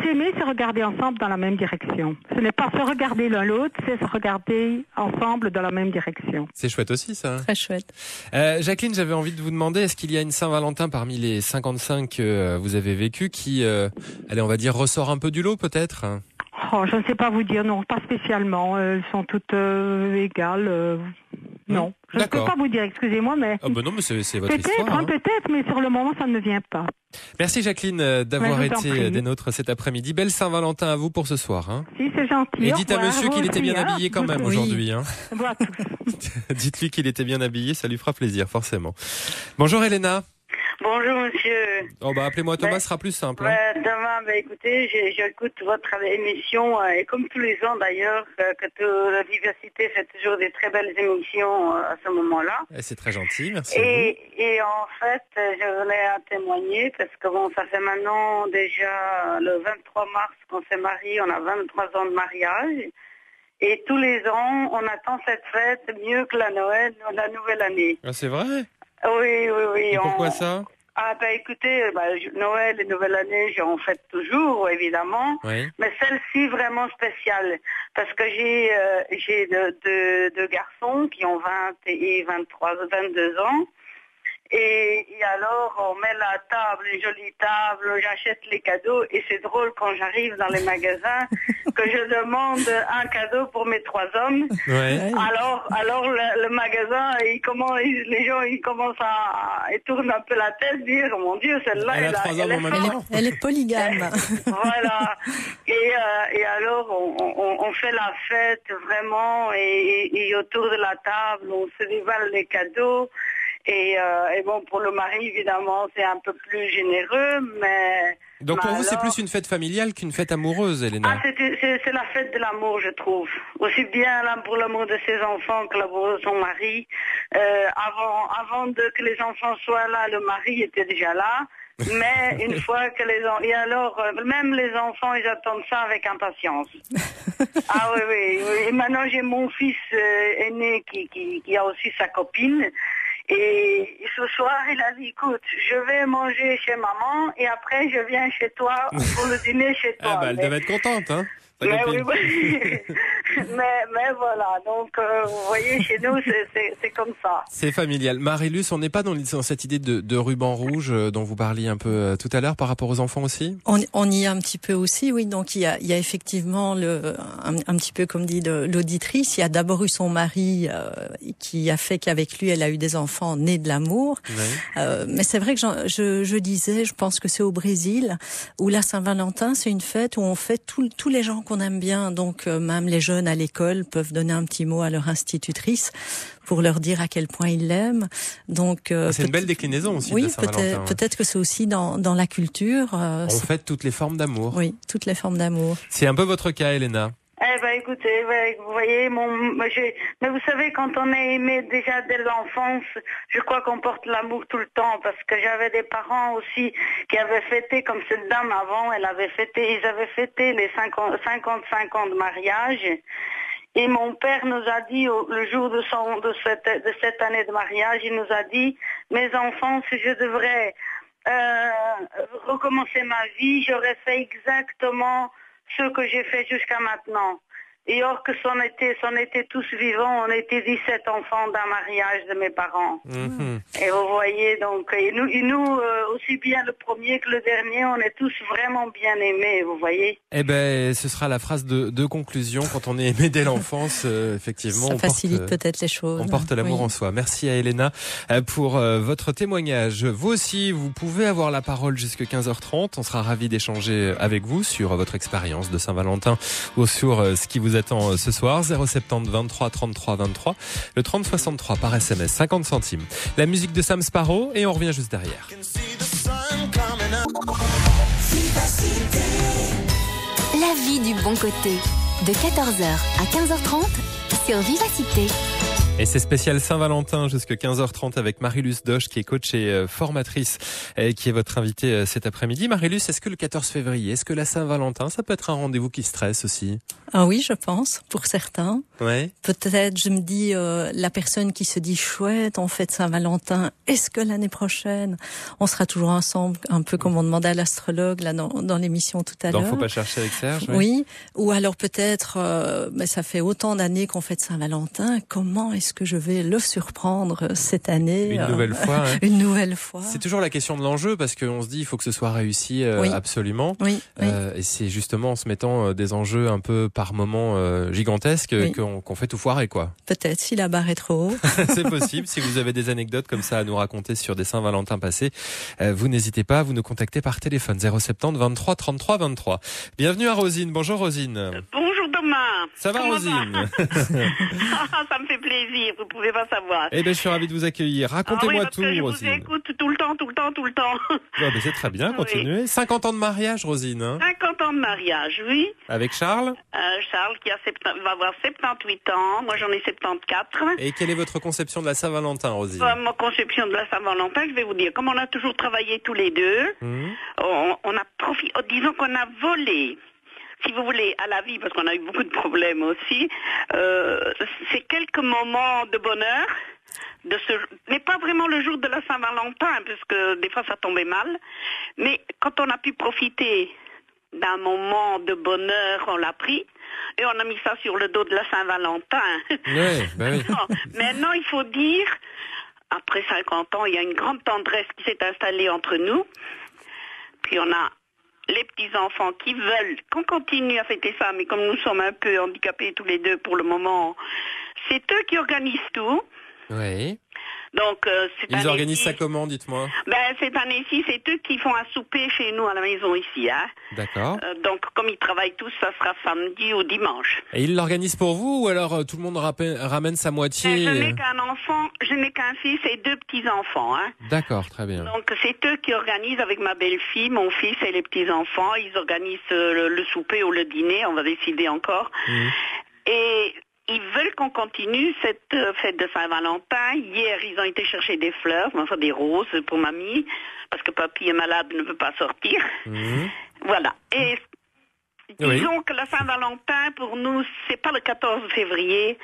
s'aimer, c'est regarder ensemble dans la même direction. Ce n'est pas se regarder l'un l'autre, c'est se regarder ensemble dans la même direction. C'est chouette aussi, ça. Très chouette. Jacqueline, j'avais envie de vous demander, est-ce qu'il y a une Saint-Valentin parmi les 55 que vous avez vécu qui, on va dire, ressort un peu du lot, peut-être? Je ne sais pas vous dire, non, pas spécialement. Elles sont toutes égales. Non, je ne peux pas vous dire, excusez-moi, mais... Ah non, mais c'est votre histoire. Hein. Peut-être, mais sur le moment, ça ne me vient pas. Merci Jacqueline d'avoir été des nôtres cet après-midi. Belle Saint-Valentin à vous pour ce soir. Hein. Si, c'est gentil. Et dites à monsieur qu'il était bien habillé quand même aujourd'hui. Hein. Bon, Dites-lui qu'il était bien habillé, ça lui fera plaisir, forcément. Bonjour Elena. Bonjour monsieur. Appelez-moi Thomas, ce sera plus simple. Thomas, écoutez, j'écoute votre émission et comme tous les ans d'ailleurs, que la diversité fait toujours des très belles émissions à ce moment-là. C'est très gentil, merci. Et en fait, je voulais témoigner parce que ça fait maintenant déjà le 23 mars qu'on s'est mariés, on a 23 ans de mariage. Et tous les ans, on attend cette fête mieux que la Noël ou la Nouvelle Année. Ah, c'est vrai? Oui. Et pourquoi ça? Écoutez, Noël et Nouvelle Année, j'en fête toujours, évidemment. Oui. Mais celle-ci, vraiment spéciale. Parce que j'ai deux garçons qui ont 20 et 22 ans. Et alors, on met la table, une jolie table, j'achète les cadeaux. Et c'est drôle quand j'arrive dans les magasins que je demande un cadeau pour mes 3 hommes. Ouais. Alors le magasin, les gens, ils commencent ils tournent un peu la tête, dire, oh mon Dieu, celle-là, elle est polygame. Voilà. Et alors, on fait la fête vraiment, et autour de la table, on se déballe les cadeaux. Et pour le mari, évidemment, c'est un peu plus généreux, mais... Donc pour vous, c'est plus une fête familiale qu'une fête amoureuse, Elena? C'est la fête de l'amour, je trouve. Aussi bien là, pour l'amour de ses enfants que l'amour de son mari. Avant que les enfants soient là, le mari était déjà là. Mais une fois que et alors, même les enfants, ils attendent ça avec impatience. Ah oui. Et maintenant, j'ai mon fils aîné qui a aussi sa copine. Et ce soir, il a dit, écoute, je vais manger chez maman et après je viens chez toi pour le dîner chez toi. Elle devait être contente, hein? Mais voilà, donc vous voyez, chez nous, c'est comme ça. C'est familial. Marie-Luce, on n'est pas dans cette idée de ruban rouge dont vous parliez un peu tout à l'heure par rapport aux enfants aussi? On y est un petit peu aussi, oui. Donc il y a effectivement un petit peu comme dit l'auditrice, il y a d'abord eu son mari qui a fait qu'avec lui, elle a eu des enfants nés de l'amour. Oui. Mais c'est vrai que je disais, je pense que c'est au Brésil où la Saint-Valentin, c'est une fête où on fait tous les gens qu'on aime bien, donc même les jeunes à l'école peuvent donner un petit mot à leur institutrice pour leur dire à quel point ils l'aiment. Donc c'est une belle déclinaison aussi de Saint-Valentin. Peut-être que c'est aussi dans la culture. On fête toutes les formes d'amour. Oui, toutes les formes d'amour. C'est un peu votre cas, Elena. Eh ben écoutez, vous voyez, mais vous savez, quand on est aimé déjà dès l'enfance, je crois qu'on porte l'amour tout le temps, parce que j'avais des parents aussi qui avaient fêté, comme cette dame avant, ils avaient fêté les 55 ans de mariage. Et mon père nous a dit, le jour de cette année de mariage, il nous a dit, mes enfants, si je devrais recommencer ma vie, j'aurais fait exactement ce que j'ai fait jusqu'à maintenant. Et or que c'en était tous vivants, on était 17 enfants d'un mariage de mes parents. Et vous voyez, donc, et nous aussi bien le premier que le dernier, on est tous vraiment bien aimés, vous voyez. Eh ben, ce sera la phrase de conclusion. Quand on est aimé dès l'enfance, effectivement, ça facilite peut-être les choses. On porte l'amour en soi. Merci à Elena pour votre témoignage. Vous aussi, vous pouvez avoir la parole jusqu'à 15h30. On sera ravis d'échanger avec vous sur votre expérience de Saint-Valentin ou sur ce qui vous attend ce soir. 070 23 33 23. Le 30 63 par SMS, 50 centimes. La musique de Sam Sparrow et on revient juste derrière. La vie du bon côté. De 14h à 15h30 sur Vivacité. Et c'est spécial Saint-Valentin jusqu'à 15h30 avec Marilus Doche qui est coach et formatrice et qui est votre invitée cet après-midi. Marilus, est-ce que le 14 février, est-ce que la Saint-Valentin, ça peut être un rendez-vous qui stresse aussi? Ah oui, je pense, pour certains. Ouais. Peut-être, je me dis, la personne qui se dit chouette, en fait, Saint-Valentin, est-ce que l'année prochaine, on sera toujours ensemble, un peu comme on demandait à l'astrologue là dans l'émission tout à l'heure. Donc, faut pas chercher avec Serge. Oui. Ou alors peut-être, mais ça fait autant d'années qu'on fête Saint-Valentin, comment est-ce que je vais le surprendre cette année? Une nouvelle fois. Hein. Une nouvelle fois. C'est toujours la question de l'enjeu parce qu'on se dit il faut que ce soit réussi absolument. Oui. Et c'est justement en se mettant des enjeux un peu par moment gigantesques qu'on fait tout foirer, quoi. Peut-être si la barre est trop haut. C'est possible. Si vous avez des anecdotes comme ça à nous raconter sur des Saint-Valentin passés, vous n'hésitez pas à vous nous contacter par téléphone 070 23 33 23. Bienvenue à Rosine. Bonjour Rosine. Bonjour Thomas. Ça va Rosine? Ça me fait plaisir, vous pouvez pas savoir. Eh ben, je suis ravi de vous accueillir. Racontez-moi tout, je Rosine. vous écoute tout le temps. Ben, c'est très bien, continuez. 50 ans de mariage, Rosine. Hein? 50 ans de mariage, oui. Avec Charles? Charles qui va avoir 78 ans, moi j'en ai 74. Et quelle est votre conception de la Saint-Valentin, Rosine? Ma conception de la Saint-Valentin, je vais vous dire, comme on a toujours travaillé tous les deux, on a profité, disons qu'on a volé, si vous voulez, à la vie, parce qu'on a eu beaucoup de problèmes aussi, c'est quelques moments de bonheur, mais pas vraiment le jour de la Saint-Valentin, parce que des fois ça tombait mal, mais quand on a pu profiter d'un moment de bonheur, on l'a pris, et on a mis ça sur le dos de la Saint-Valentin. Oui, ben oui. Maintenant, il faut dire, après 50 ans, il y a une grande tendresse qui s'est installée entre nous, puis on a les petits-enfants qui veulent qu'on continue à fêter ça, mais comme nous sommes un peu handicapés tous les deux pour le moment, c'est eux qui organisent tout. Oui. Donc, ils organisent ça comment, dites-moi? Cette année-ci, c'est eux qui font un souper chez nous à la maison ici. Hein. D'accord. Donc, comme ils travaillent tous, ça sera samedi ou dimanche. Et ils l'organisent pour vous ou alors tout le monde ramène sa moitié? Je n'ai qu'un enfant, je n'ai qu'un fils et 2 petits-enfants. Hein. D'accord, très bien. Donc, c'est eux qui organisent avec ma belle-fille, mon fils et les petits-enfants. Ils organisent le souper ou le dîner, on va décider encore. Et ils veulent qu'on continue cette fête de Saint-Valentin. Hier, ils ont été chercher des fleurs, enfin des roses pour mamie, parce que papy est malade, ne peut pas sortir. Voilà. Et disons que la Saint-Valentin, pour nous, c'est pas le 14 février,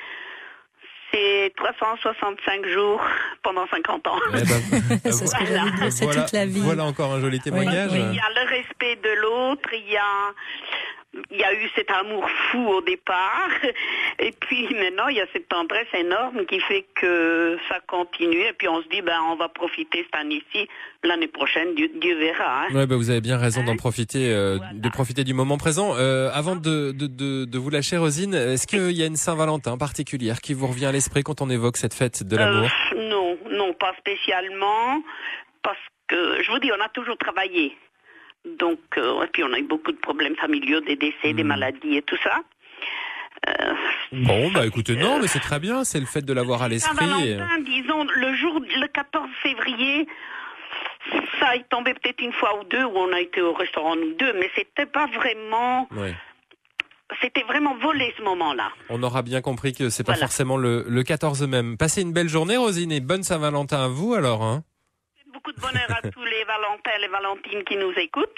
c'est 365 jours pendant 50 ans. C'est ce que j'allais dire, c'est toute la vie. Voilà encore un joli témoignage. Il y a le respect de l'autre, il y a eu cet amour fou au départ, et puis maintenant il y a cette tendresse énorme qui fait que ça continue, et puis on se dit on va profiter cette année-ci, l'année prochaine Dieu verra. Hein. Ouais, vous avez bien raison d'en profiter, de profiter du moment présent. Avant de vous lâcher, Rosine, est-ce qu'il y a une Saint-Valentin particulière qui vous revient à l'esprit quand on évoque cette fête de l'amour? Non, pas spécialement, parce que je vous dis, on a toujours travaillé. Donc, et puis on a eu beaucoup de problèmes familiaux, des décès, des maladies et tout ça. Bon, écoutez, non, mais c'est très bien, c'est le fait de l'avoir à l'esprit. Saint-Valentin, disons, le 14 février, ça est tombé peut-être une fois ou deux où on a été au restaurant nous deux, mais c'était pas vraiment c'était vraiment volé ce moment-là. On aura bien compris que c'est pas forcément le 14 même. Passez une belle journée, Rosine, et bonne Saint-Valentin à vous alors. Hein. Beaucoup de bonheur à tous les Valentins, les Valentines qui nous écoutent.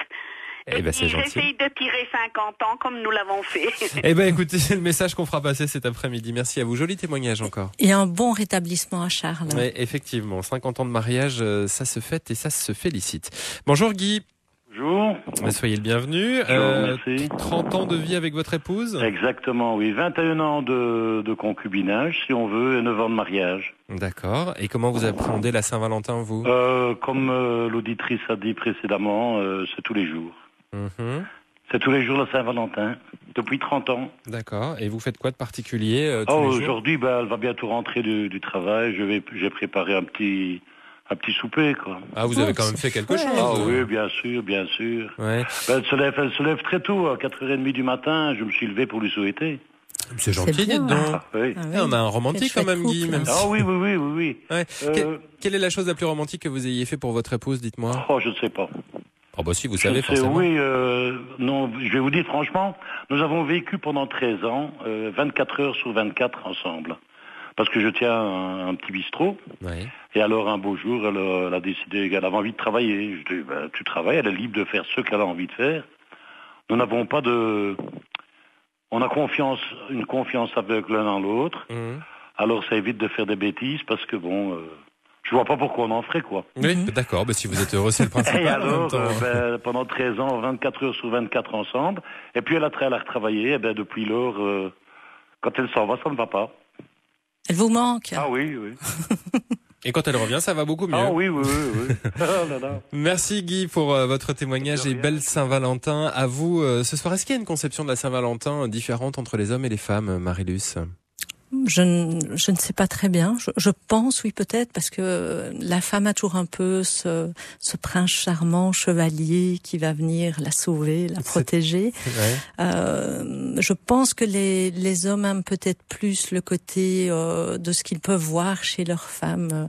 Eh ben, c'est gentil. J'essaye de tirer 50 ans comme nous l'avons fait. Eh ben, écoutez, c'est le message qu'on fera passer cet après-midi. Merci à vous. Joli témoignage encore. Et un bon rétablissement à Charles. Oui, effectivement. 50 ans de mariage, ça se fête et ça se félicite. Bonjour Guy. Bonjour. Soyez le bienvenu. Merci. 30 ans de vie avec votre épouse ? Exactement, oui. 21 ans de concubinage, si on veut, et 9 ans de mariage. D'accord. Et comment vous appréhendez la Saint-Valentin, vous ? Comme l'auditrice a dit précédemment, c'est tous les jours. Mm-hmm. C'est tous les jours la Saint-Valentin, depuis 30 ans. D'accord. Et vous faites quoi de particulier tous les jours ? Aujourd'hui, elle va bientôt rentrer du travail. J'ai préparé un petit souper, quoi. Ah, vous avez quand même fait quelque chose. Ah oui, bien sûr, bien sûr. Ouais. Elle se lève très tôt, à 4h30 du matin. Je me suis levé pour lui souhaiter. C'est gentil, dites donc. Ah, oui. On a un romantique quand même, Guy. Même si... Ah oui. Ouais. Quelle est la chose la plus romantique que vous ayez fait pour votre épouse, dites-moi ? Oh, je ne sais pas. Oh bah si, vous savez forcément. Oui, non, je vais vous dire franchement, nous avons vécu pendant 13 ans, 24 heures sur 24 ensemble. Parce que je tiens un petit bistrot. Ouais. Et alors un beau jour, elle a décidé qu'elle avait envie de travailler. Je dis, tu travailles, elle est libre de faire ce qu'elle a envie de faire. Nous n'avons pas de... On a une confiance aveugle l'un dans l'autre. Mmh. Alors ça évite de faire des bêtises parce que bon... je vois pas pourquoi on en ferait, quoi. Oui, d'accord, si vous êtes heureux, c'est le principal. Et alors, pendant 13 ans, 24 heures sur 24 ensemble, et puis elle a retravaillé, et depuis lors, quand elle s'en va, ça ne va pas. Elle vous manque ? Ah oui. Et quand elle revient, ça va beaucoup mieux. Ah oui. Oh là là. Merci Guy pour votre témoignage et belle Saint-Valentin à vous. Ce soir, est-ce qu'il y a une conception de la Saint-Valentin différente entre les hommes et les femmes, Marie-Luce ? Je ne sais pas très bien. Je pense, oui, peut-être, parce que la femme a toujours un peu ce prince charmant, chevalier, qui va venir la sauver, la protéger. Je pense que les hommes aiment peut-être plus le côté de ce qu'ils peuvent voir chez leurs femmes.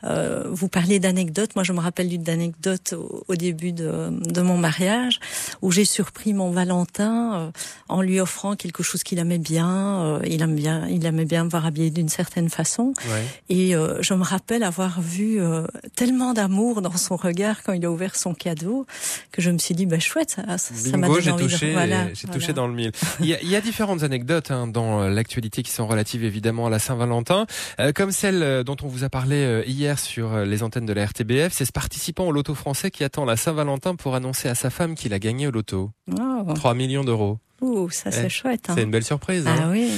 Vous parliez d'anecdotes. Moi, je me rappelle d'une anecdote au début de mon mariage, où j'ai surpris mon Valentin en lui offrant quelque chose qu'il aimait bien. Il aimait bien me voir habillée d'une certaine façon. Ouais. Et je me rappelle avoir vu tellement d'amour dans son regard quand il a ouvert son cadeau que je me suis dit, chouette, ça m'a donné envie j'ai touché dans le mille. Il y a différentes anecdotes dans l'actualité qui sont relatives évidemment à la Saint-Valentin, comme celle dont on vous a parlé hier sur les antennes de la RTBF. C'est ce participant au loto français qui attend la Saint-Valentin pour annoncer à sa femme qu'il a gagné au loto. 3 millions d'euros. Ça c'est chouette. C'est une belle surprise. Ah oui.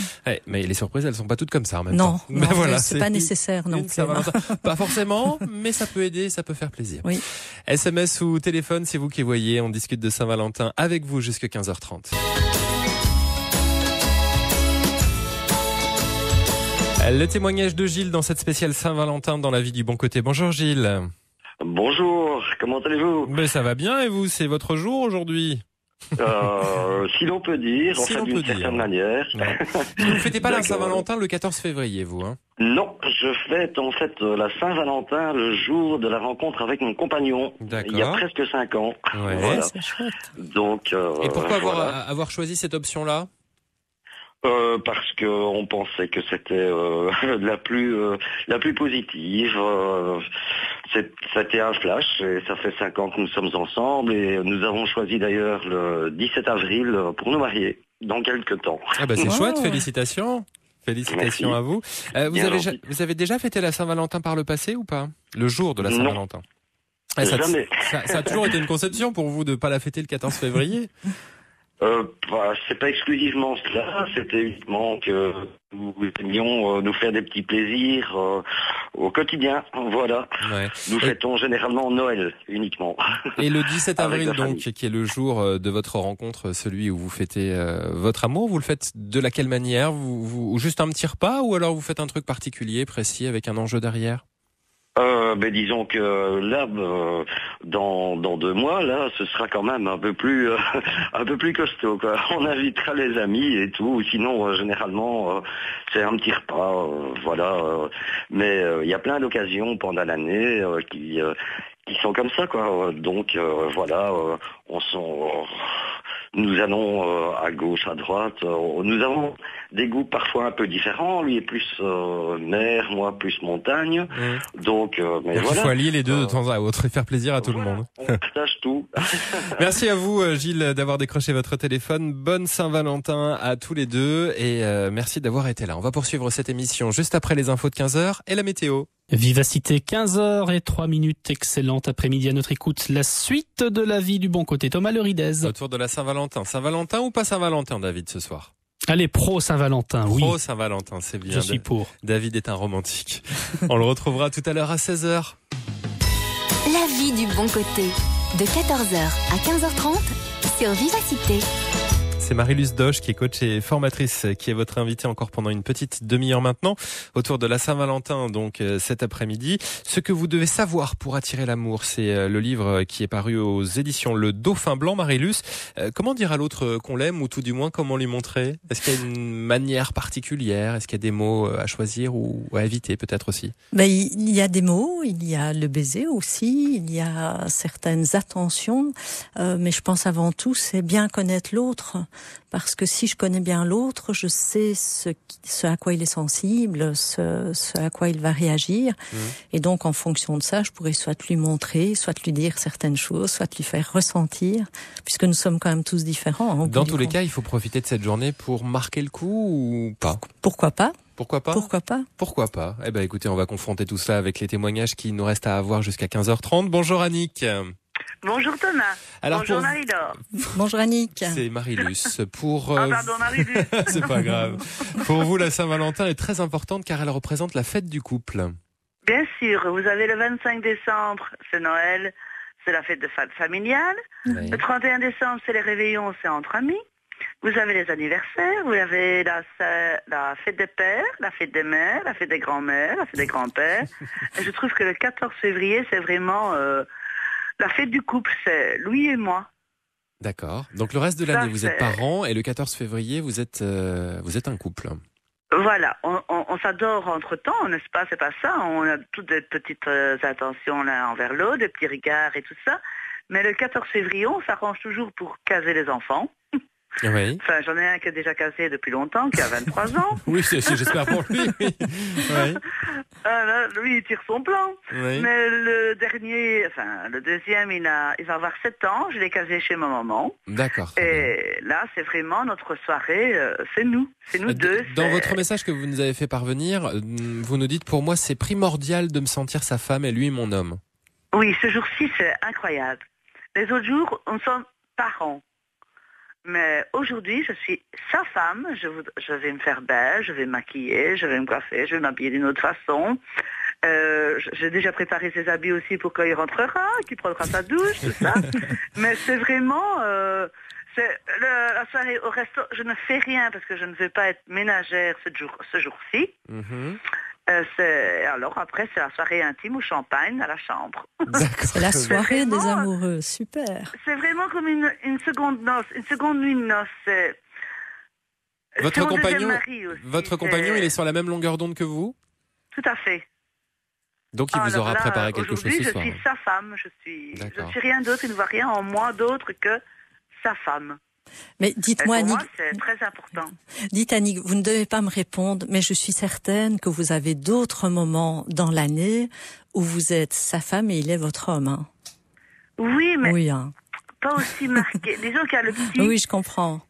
Mais les surprises, elles sont pas toutes comme ça en même temps. Non, voilà, c'est pas nécessaire non plus. Pas forcément, mais ça peut aider, ça peut faire plaisir. Oui. SMS ou téléphone, c'est vous qui voyez. On discute de Saint-Valentin avec vous jusqu'à 15h30. Le témoignage de Gilles dans cette spéciale Saint-Valentin dans la vie du bon côté. Bonjour Gilles. Bonjour, comment allez-vous ? Mais ça va bien et vous, c'est votre jour aujourd'hui ? Si l'on peut dire, d'une certaine manière. Ouais. Vous ne fêtez pas la Saint-Valentin le 14 février, vous, hein ? Non, je fête en fait la Saint-Valentin le jour de la rencontre avec mon compagnon. D'accord. Il y a presque 5 ans. Ouais. Voilà. C'est chouette. Donc, et pourquoi avoir choisi cette option-là ? Parce que on pensait que c'était la plus positive. C'était un flash et ça fait 5 ans que nous sommes ensemble et nous avons choisi d'ailleurs le 17 avril pour nous marier dans quelques temps. Ah c'est chouette, félicitations. Félicitations à vous. Vous avez déjà fêté la Saint-Valentin par le passé ou pas ? Le jour de la Saint-Valentin ? Jamais. Ça a toujours été une conception pour vous de ne pas la fêter le 14 février ? C'est pas exclusivement cela, c'était uniquement que nous aimions nous faire des petits plaisirs au quotidien, voilà. Ouais. Nous fêtons généralement Noël uniquement. Et le 17 avril donc, qui est le jour de votre rencontre, celui où vous fêtez votre amour, vous le faites de laquelle manière ? Ou juste un petit repas ou alors vous faites un truc particulier, précis, avec un enjeu derrière ? Disons que là, dans 2 mois, là, ce sera quand même un peu plus costaud, quoi. On invitera les amis et tout. Sinon, généralement, c'est un petit repas, voilà. Mais il y a plein d'occasions pendant l'année qui sont comme ça, quoi. Donc voilà, nous allons à gauche, à droite. Nous avons des goûts parfois un peu différents. Lui est plus mer, moi plus montagne. Donc, mais voilà. Il faut allier les deux de temps à autre et faire plaisir à tout le monde. On partage tout. Merci à vous, Gilles, d'avoir décroché votre téléphone. Bonne Saint-Valentin à tous les deux et merci d'avoir été là. On va poursuivre cette émission juste après les infos de 15h et la météo. Vivacité, 15h03. Excellente après-midi à notre écoute. La suite de la vie du bon côté. Thomas Leridez. Autour de la Saint-Valentin. Saint-Valentin ou pas Saint-Valentin, David, ce soir? Allez, pro Saint-Valentin, oui. Pro Saint-Valentin, c'est bien. Je suis pour. David est un romantique. On le retrouvera tout à l'heure à 16h. La vie du bon côté. De 14h à 15h30 sur Vivacité. C'est Marie-Luce Doche qui est coach et formatrice qui est votre invitée encore pendant une petite demi-heure maintenant autour de la Saint-Valentin donc cet après-midi. Ce que vous devez savoir pour attirer l'amour, c'est le livre qui est paru aux éditions Le Dauphin Blanc. Marie-Luce, comment dire à l'autre qu'on l'aime ou tout du moins comment lui montrer? Est-ce qu'il y a une manière particulière? Est-ce qu'il y a des mots à choisir ou à éviter peut-être aussi? Il y a des mots, il y a le baiser aussi, il y a certaines attentions, mais je pense avant tout c'est bien connaître l'autre. Parce que si je connais bien l'autre, je sais ce à quoi il est sensible, ce à quoi il va réagir. Et donc, en fonction de ça, je pourrais soit lui montrer, soit lui dire certaines choses, soit lui faire ressentir, puisque nous sommes quand même tous différents. Hein, dans tous les cas, il faut profiter de cette journée pour marquer le coup ou pas? Pourquoi pas? Pourquoi pas? Pourquoi pas? Pourquoi pas? Eh ben, écoutez, on va confronter tout cela avec les témoignages qui nous restent à avoir jusqu'à 15h30. Bonjour Annick. Bonjour Thomas. Alors, bonjour Marie-Laure. Bonjour Annick. C'est Marie-Luce. Pardon Marie-Luce. C'est pas grave. Pour vous, la Saint-Valentin est très importante car elle représente la fête du couple. Bien sûr, vous avez le 25 décembre, c'est Noël, c'est la fête de fête familiale. Oui. Le 31 décembre, c'est les réveillons, c'est entre amis. Vous avez les anniversaires, vous avez la fête des pères, la fête des mères, la fête des grands-mères, la fête des grands-pères. Et je trouve que le 14 février, c'est vraiment la fête du couple, c'est Louis et moi. D'accord. Donc le reste de l'année, vous êtes parents et le 14 février, vous êtes un couple. Voilà, on s'adore entre-temps, n'est-ce pas? C'est pas ça. On a toutes des petites attentions l'un envers l'autre, des petits regards et tout ça. Mais le 14 février, on s'arrange toujours pour caser les enfants. Oui. Enfin, j'en ai un qui est déjà casé depuis longtemps, qui a 23 ans. Oui, j'espère pour lui. Oui. Oui. Là, lui, il tire son plan. Oui. Mais le deuxième, il va avoir 7 ans. Je l'ai casé chez ma maman. D'accord. Et là, c'est vraiment notre soirée. C'est nous deux. Dans votre message que vous nous avez fait parvenir, vous nous dites, pour moi, c'est primordial de me sentir sa femme et lui mon homme. Oui, ce jour-ci, c'est incroyable. Les autres jours, on sommes parents. Mais aujourd'hui, je suis sa femme, je vais me faire belle, je vais me maquiller, je vais me coiffer, je vais m'habiller d'une autre façon. J'ai déjà préparé ses habits aussi pour quand il rentrera, qu'il prendra sa douche, tout ça. Mais c'est vraiment... la soirée au resto, je ne fais rien parce que je ne veux pas être ménagère ce jour-ci. Mm-hmm. Alors après, c'est la soirée intime au champagne à la chambre. C'est la soirée des amoureux, super. C'est vraiment comme une seconde noce, une seconde nuit de noces. Votre compagnon, il est sur la même longueur d'onde que vous? Tout à fait. Donc il vous aura préparé quelque chose ce soir. Aujourd'hui, je suis sa femme, je suis rien d'autre, il ne voit rien en moi d'autre que sa femme. Mais dites-moi, Annick, c'est très important. Dites Annick, vous ne devez pas me répondre, mais je suis certaine que vous avez d'autres moments dans l'année où vous êtes sa femme et il est votre homme. Hein. Oui, mais oui, hein. Pas aussi marqué. Disons qu'il y a le petit. Oui, je comprends.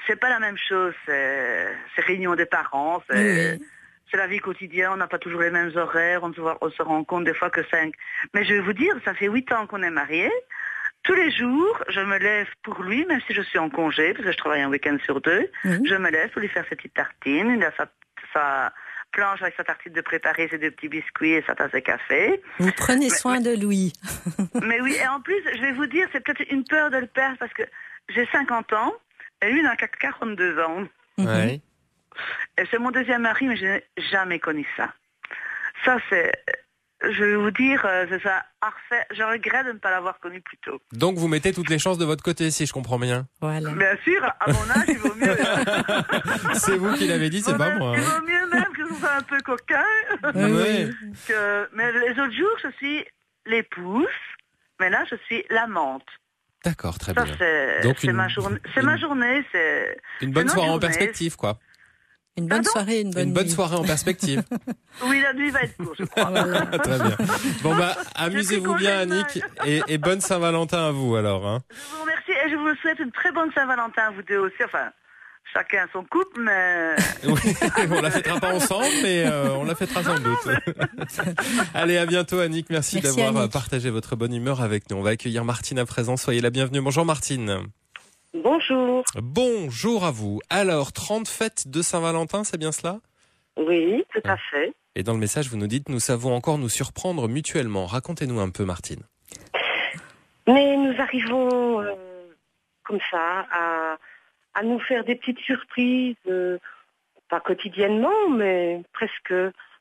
C'est pas la même chose. C'est réunion des parents. C'est la vie quotidienne. On n'a pas toujours les mêmes horaires. On se rend compte des fois que 5. Mais je vais vous dire, ça fait 8 ans qu'on est mariés. Tous les jours, je me lève pour lui, même si je suis en congé, parce que je travaille un week-end sur 2. Je me lève pour lui faire ses petites tartines. Il a sa planche avec sa tartine de préparer, ses 2 petits biscuits et sa tasse de café. Vous prenez soin de Louis. Mais oui, et en plus, je vais vous dire, c'est peut-être une peur de le perdre, parce que j'ai 50 ans, et lui, il a 42 ans. Ouais. Et c'est mon deuxième mari, mais je n'ai jamais connu ça. Ça, c'est... Je vais vous dire, c'est ça, parfait. Je regrette de ne pas l'avoir connu plus tôt. Donc vous mettez toutes les chances de votre côté, si je comprends bien. Voilà. Bien sûr, à mon âge, il vaut mieux. C'est vous qui l'avez dit, c'est pas moi. Il vaut mieux même que ce soit un peu coquin. Oui. Mais les autres jours, je suis l'épouse, mais là, je suis l'amante. D'accord, très Ça, bien. c'est ma journée. C'est ma journée. C'est une bonne c'est soirée notre en perspective, quoi. Une bonne soirée, une bonne nuit. Soirée en perspective. Oui, la nuit va être courte, je crois. Très bien. Bon, amusez-vous bien, Annick, et bonne Saint-Valentin à vous, alors. Hein. Je vous remercie et je vous souhaite une très bonne Saint-Valentin à vous deux aussi. Enfin, chacun son couple, mais... Oui, on la fêtera pas ensemble, mais on la fêtera sans doute. Allez, à bientôt, Annick. Merci d'avoir Annick. partagé votre bonne humeur avec nous. On va accueillir Martine à présent. Soyez la bienvenue. Bonjour, Martine. Bonjour. Bonjour à vous. Alors, 30 fêtes de Saint-Valentin, c'est bien cela ? Oui, tout à fait. Et dans le message, vous nous dites « Nous savons encore nous surprendre mutuellement ». Racontez-nous un peu, Martine. Mais nous arrivons comme ça à nous faire des petites surprises, pas quotidiennement, mais presque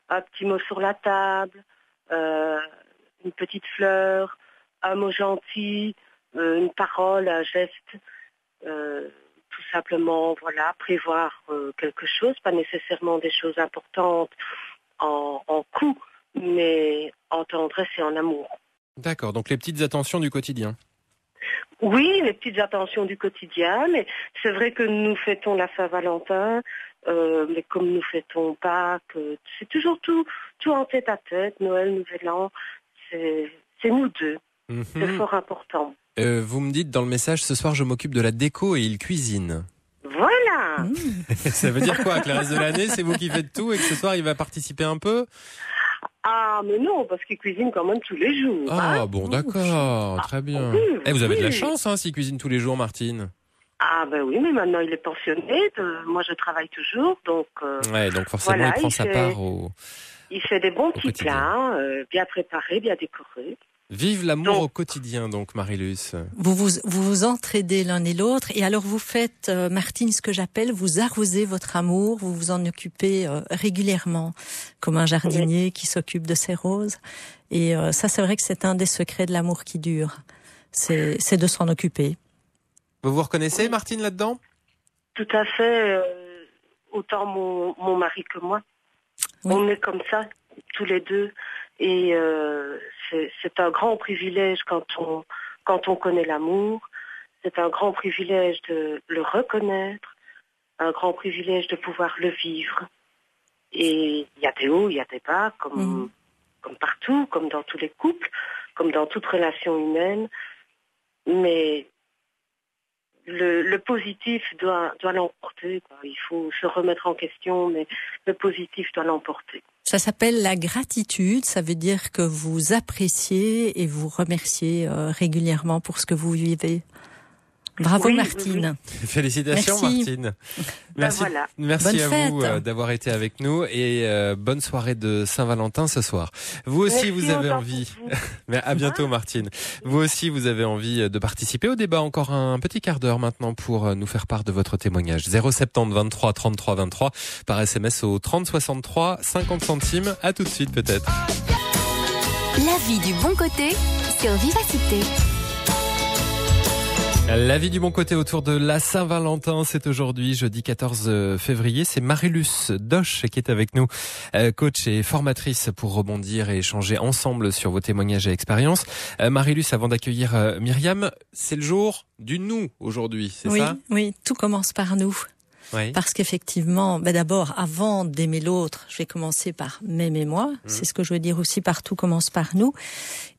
un petit mot sur la table, une petite fleur, un mot gentil, une parole, un geste. Tout simplement, voilà, prévoir quelque chose, pas nécessairement des choses importantes en coût, mais en tendresse et en amour. D'accord, donc les petites attentions du quotidien. Oui, les petites attentions du quotidien, mais c'est vrai que nous fêtons la Saint-Valentin, mais comme nous fêtons Pâques, c'est toujours tout en tête à tête, Noël, Nouvel An, c'est nous deux. C'est fort important. Vous me dites dans le message, ce soir je m'occupe de la déco et il cuisine. Voilà. Ça veut dire quoi? Que le reste de l'année, c'est vous qui faites tout et que ce soir il va participer un peu? Ah, mais non, parce qu'il cuisine quand même tous les jours. Ah, bon, d'accord, très bien. Vous avez de la chance, hein, s'il cuisine tous les jours, Martine. Ah, ben oui, mais maintenant il est pensionné. Moi, je travaille toujours, donc... ouais, donc forcément, voilà, il prend sa part au... Il fait des bons petits quotidien. plats, bien préparés, bien décorés. Vive l'amour au quotidien, donc, Marie-Luce. Vous vous entraidez l'un et l'autre, et alors vous faites, Martine, ce que j'appelle, vous arrosez votre amour, vous vous en occupez régulièrement, comme un jardinier qui s'occupe de ses roses. Et ça, c'est vrai que c'est un des secrets de l'amour qui dure, c'est de s'en occuper. Vous vous reconnaissez, Martine, là-dedans? Tout à fait, autant mon mari que moi. Oui. On est comme ça, tous les deux. Et c'est un grand privilège quand on connaît l'amour. C'est un grand privilège de le reconnaître, un grand privilège de pouvoir le vivre. Et il y a des hauts, il y a des bas, comme partout, comme dans tous les couples, comme dans toute relation humaine. Mais le positif doit l'emporter, quoi. Il faut se remettre en question, mais le positif doit l'emporter. Ça s'appelle la gratitude, ça veut dire que vous appréciez et vous remerciez régulièrement pour ce que vous vivez. Bravo, oui, Martine. Oui. Félicitations, merci. Martine. Merci, voilà. Merci à vous d'avoir été avec nous et bonne soirée de Saint-Valentin ce soir. Vous aussi, vous avez envie. Mais à bientôt, Martine. Vous aussi, vous avez envie de participer au débat. Encore un petit quart d'heure maintenant pour nous faire part de votre témoignage. 070 23 33 23 par SMS au 30 63 50 centimes. À tout de suite, peut-être. La vie du bon côté sur Vivacité. La vie du bon côté autour de la Saint-Valentin, c'est aujourd'hui, jeudi 14 février. C'est Marie-Luce Doche qui est avec nous, coach et formatrice pour rebondir et échanger ensemble sur vos témoignages et expériences. Marie-Luce, avant d'accueillir Myriam, c'est le jour du nous aujourd'hui, c'est ça? Oui, tout commence par nous. Oui. Parce qu'effectivement, d'abord, avant d'aimer l'autre, je vais commencer par m'aimer moi. C'est ce que je veux dire aussi, partout commence par nous.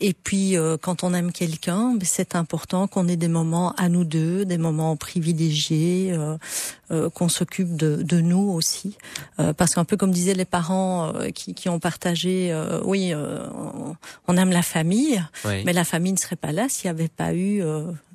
Et puis, quand on aime quelqu'un, c'est important qu'on ait des moments à nous deux, des moments privilégiés, qu'on s'occupe de nous aussi. Parce qu'un peu comme disaient les parents qui ont partagé, on aime la famille, mais la famille ne serait pas là s'il n'y avait pas eu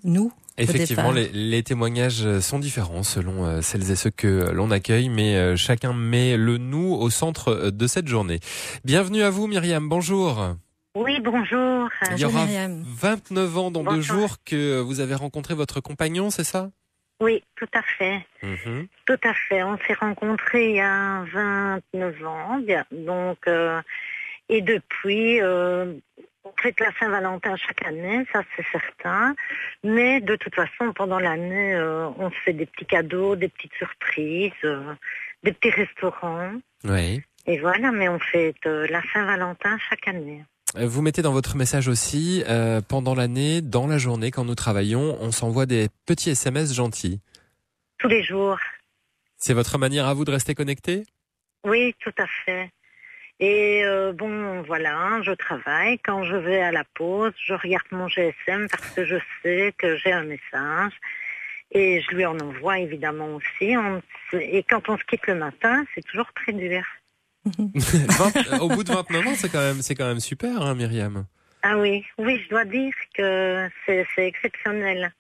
nous. Effectivement, les témoignages sont différents selon celles et ceux que l'on accueille, mais chacun met le nous au centre de cette journée. Bienvenue à vous, Myriam. Bonjour. Oui, bonjour. Il y aura 29 ans dans 2 jours que vous avez rencontré votre compagnon, c'est ça? Oui, tout à fait. Tout à fait. On s'est rencontrés il y a 29 ans, donc et depuis. On fête la Saint-Valentin chaque année, ça c'est certain. Mais de toute façon, pendant l'année, on se fait des petits cadeaux, des petites surprises, des petits restaurants. Oui. Et voilà, mais on fête la Saint-Valentin chaque année. Vous mettez dans votre message aussi, pendant l'année, dans la journée, quand nous travaillons, on s'envoie des petits SMS gentils. Tous les jours. C'est votre manière à vous de rester connecté ? Oui, tout à fait. Et voilà, je travaille. Quand je vais à la pause, je regarde mon GSM parce que je sais que j'ai un message. Et je lui en envoie évidemment aussi. Et quand on se quitte le matin, c'est toujours très dur. Au bout de 29 ans, c'est quand même super, hein, Myriam. Ah oui, je dois dire que c'est exceptionnel.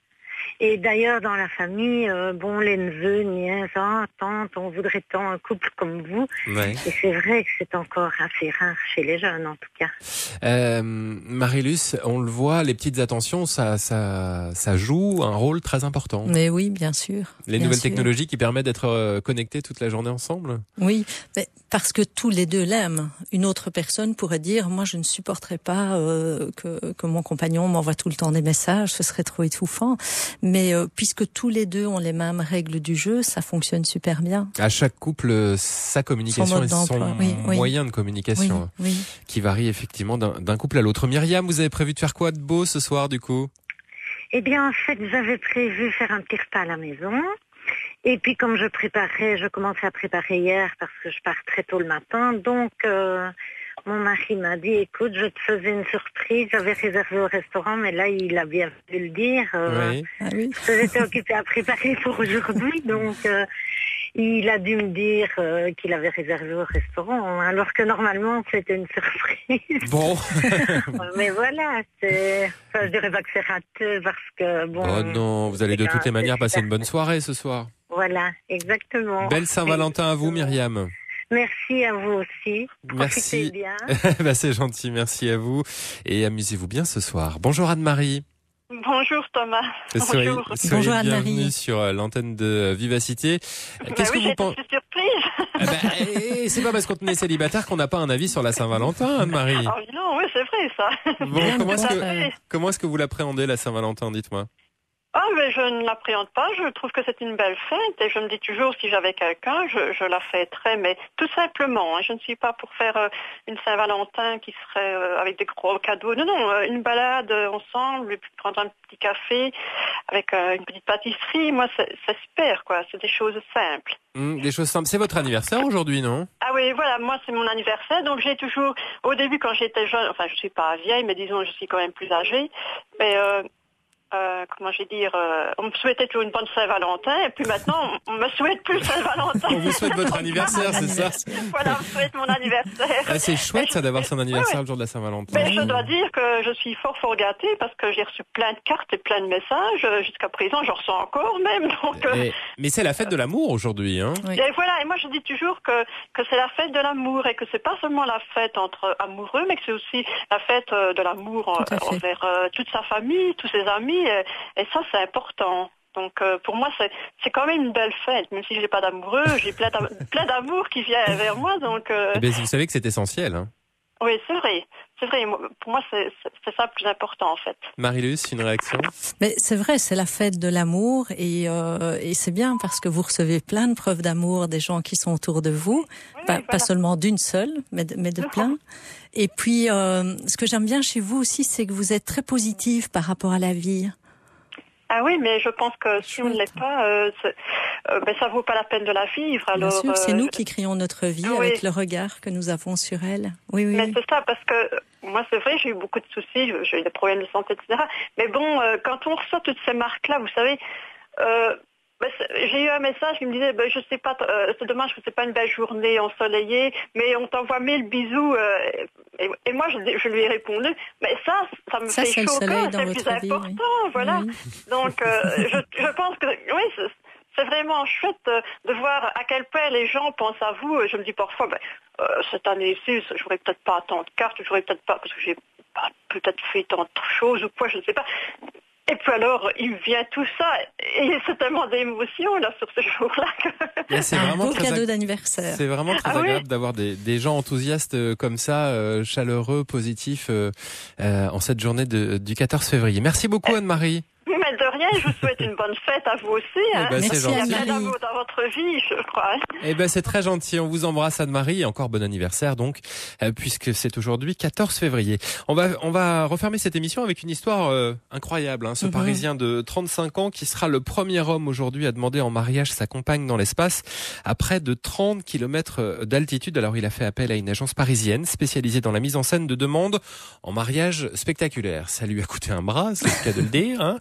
Et d'ailleurs, dans la famille, les neveux, nièces, tantes, on voudrait tant un couple comme vous. Ouais. Et c'est vrai que c'est encore assez rare chez les jeunes, en tout cas. Marie-Luce, on le voit, les petites attentions, ça joue un rôle très important. Mais oui, bien sûr. Les nouvelles technologies qui permettent d'être connectés toute la journée ensemble. Oui, mais parce que tous les deux l'aiment. Une autre personne pourrait dire, moi je ne supporterais pas que mon compagnon m'envoie tout le temps des messages, ce serait trop étouffant. Mais puisque tous les deux ont les mêmes règles du jeu, ça fonctionne super bien. À chaque couple, sa communication et son moyen de communication qui varie effectivement d'un couple à l'autre. Myriam, vous avez prévu de faire quoi de beau ce soir du coup ? Eh bien, en fait, j'avais prévu faire un petit repas à la maison. Et puis, comme je commençais à préparer hier parce que je pars très tôt le matin. Donc, mon mari m'a dit, écoute, je te faisais une surprise. J'avais réservé au restaurant, mais là, il a bien voulu le dire. J'étais occupée à préparer pour aujourd'hui. Donc, il a dû me dire qu'il avait réservé au restaurant, alors que normalement, c'était une surprise. Bon. Mais voilà, je dirais pas que c'est raté parce que Oh non, vous allez de toutes les manières passer une bonne soirée ce soir. Voilà, exactement. Belle Saint-Valentin à vous, Myriam. Merci à vous aussi. Merci. Profitez bien. C'est gentil, merci à vous. Et amusez-vous bien ce soir. Bonjour Anne-Marie. Bonjour Thomas. Bonjour Anne-Marie. Bienvenue sur l'antenne de Vivacité. Qu'est-ce que vous pensez ? Surprise. C'est pas parce qu'on est célibataire qu'on n'a pas un avis sur la Saint-Valentin, Anne-Marie. Oh non, oui, c'est vrai ça. Bon, comment est-ce que vous l'appréhendez la Saint-Valentin, dites-moi ? Ah, mais je ne l'appréhende pas. Je trouve que c'est une belle fête et je me dis toujours si j'avais quelqu'un, je la fêterais, mais tout simplement. Je ne suis pas pour faire une Saint-Valentin qui serait avec des gros cadeaux. Non, une balade ensemble, et puis prendre un petit café avec une petite pâtisserie. Moi, c'est super, quoi. C'est des choses simples. Des choses simples. C'est votre anniversaire aujourd'hui, non ? Ah oui, voilà. Moi, c'est mon anniversaire, donc j'ai toujours, au début, quand j'étais jeune, enfin, je suis pas vieille, mais disons, je suis quand même plus âgée, mais on me souhaitait toujours une bonne Saint-Valentin, et puis maintenant, on me souhaite plus Saint-Valentin. On vous souhaite votre anniversaire, c'est ça ? Voilà, on me souhaite mon anniversaire. Ah, c'est chouette, ça, d'avoir son anniversaire le jour de la Saint-Valentin. Mais je dois dire que je suis fort gâtée, parce que j'ai reçu plein de cartes et plein de messages. Jusqu'à présent, j'en reçois encore même. Donc, mais c'est la fête de l'amour aujourd'hui, hein ? Oui. Et voilà, et moi je dis toujours que c'est la fête de l'amour, et que c'est pas seulement la fête entre amoureux, mais que c'est aussi la fête de l'amour envers toute sa famille, tous ses amis. Et ça, c'est important. Donc, pour moi, c'est quand même une belle fête. Même si je n'ai pas d'amoureux, j'ai plein d'amour qui vient vers moi. Donc, vous savez que c'est essentiel. Hein. Oui, c'est vrai. C'est vrai. Pour moi, c'est ça le plus important, en fait. Marie-Luce, une réaction ? Mais c'est vrai, c'est la fête de l'amour et c'est bien parce que vous recevez plein de preuves d'amour des gens qui sont autour de vous. Pas seulement d'une seule, mais de plein. Et puis, ce que j'aime bien chez vous aussi, c'est que vous êtes très positive par rapport à la vie. Ah oui, mais je pense que si on ne l'est pas, ça vaut pas la peine de la vivre. Alors, bien sûr, c'est nous qui créons notre vie avec le regard que nous avons sur elle. Oui. Mais c'est ça, parce que moi, c'est vrai, j'ai eu beaucoup de soucis, j'ai eu des problèmes de santé, etc. Mais bon, quand on reçoit toutes ces marques-là, vous savez, j'ai eu un message qui me disait, je sais pas, c'est dommage que c'est pas une belle journée ensoleillée, mais on t'envoie 1000 bisous. Et moi, je lui ai répondu, mais ça me fait chaud au cœur, c'est le plus important, voilà. Oui. Donc, je pense que, oui, c'est vraiment chouette de voir à quel point les gens pensent à vous. Je me dis parfois, cette année-ci, j'aurais peut-être pas tant de cartes, j'aurais peut-être pas, parce que j'ai pas peut-être fait tant de choses ou quoi, je ne sais pas. Et puis alors, il vient tout ça, et c'est tellement d'émotions là sur ce jour-là. C'est un beau cadeau d'anniversaire. C'est vraiment très agréable d'avoir des gens enthousiastes comme ça, chaleureux, positifs, en cette journée du 14 février. Merci beaucoup Anne-Marie. Mais de rien, Je vous souhaite une bonne fête à vous aussi. Hein. Eh ben, c'est gentil. Il y a plein d'amour dans votre vie, je crois. Eh ben, c'est très gentil. On vous embrasse, Anne-Marie. Et encore bon anniversaire, donc, puisque c'est aujourd'hui 14 février. On va refermer cette émission avec une histoire incroyable. Hein. Ce Parisien de 35 ans qui sera le premier homme aujourd'hui à demander en mariage sa compagne dans l'espace à près de 30 km d'altitude. Alors, il a fait appel à une agence parisienne spécialisée dans la mise en scène de demandes en mariage spectaculaire. Ça lui a coûté un bras, c'est le cas de le dire. Hein.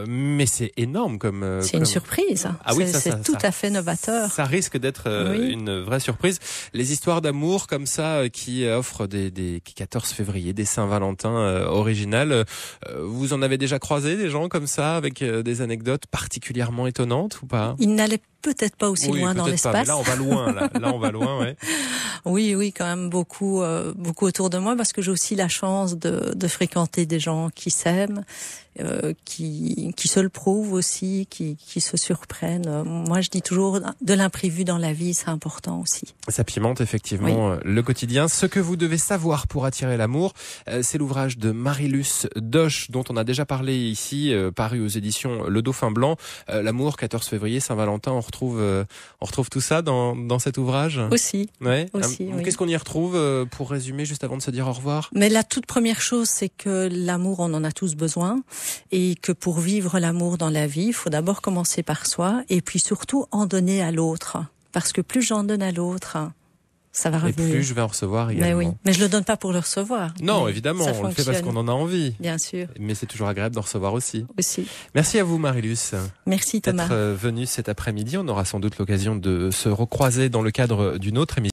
Mais c'est énorme comme... C'est une surprise. Ah oui, c'est tout à fait novateur. Ça risque d'être une vraie surprise. Les histoires d'amour comme ça qui offrent des 14 février, des Saint-Valentin originales. Vous en avez déjà croisé des gens comme ça avec des anecdotes particulièrement étonnantes ou pas? Il n'allait peut-être pas aussi loin dans l'espace. Là, on va loin. Là, on va loin, ouais. Oui, quand même beaucoup autour de moi parce que j'ai aussi la chance de fréquenter des gens qui s'aiment, qui se le prouvent aussi, qui se surprennent. Moi, je dis toujours, de l'imprévu dans la vie, c'est important aussi. Ça pimente effectivement le quotidien. Ce que vous devez savoir pour attirer l'amour, c'est l'ouvrage de Marilus Doche, dont on a déjà parlé ici, paru aux éditions Le Dauphin Blanc. L'amour, 14 février, Saint-Valentin, on retrouve tout ça dans cet ouvrage. Aussi. Ouais. Aussi, oui. Qu'est-ce qu'on y retrouve pour résumer juste avant de se dire au revoir? Mais la toute première chose, c'est que l'amour, on en a tous besoin et que pour vivre l'amour dans la vie, il faut d'abord commencer par soi et puis surtout en donner à l'autre. Parce que plus j'en donne à l'autre, ça va revenir. Et plus je vais en recevoir également. Mais oui, mais je le donne pas pour le recevoir. Non, évidemment, on le fait parce qu'on en a envie. Bien sûr. Mais c'est toujours agréable d'en recevoir aussi. Aussi. Merci à vous, Marilus. Merci, Thomas. D'être venu cet après-midi. On aura sans doute l'occasion de se recroiser dans le cadre d'une autre émission.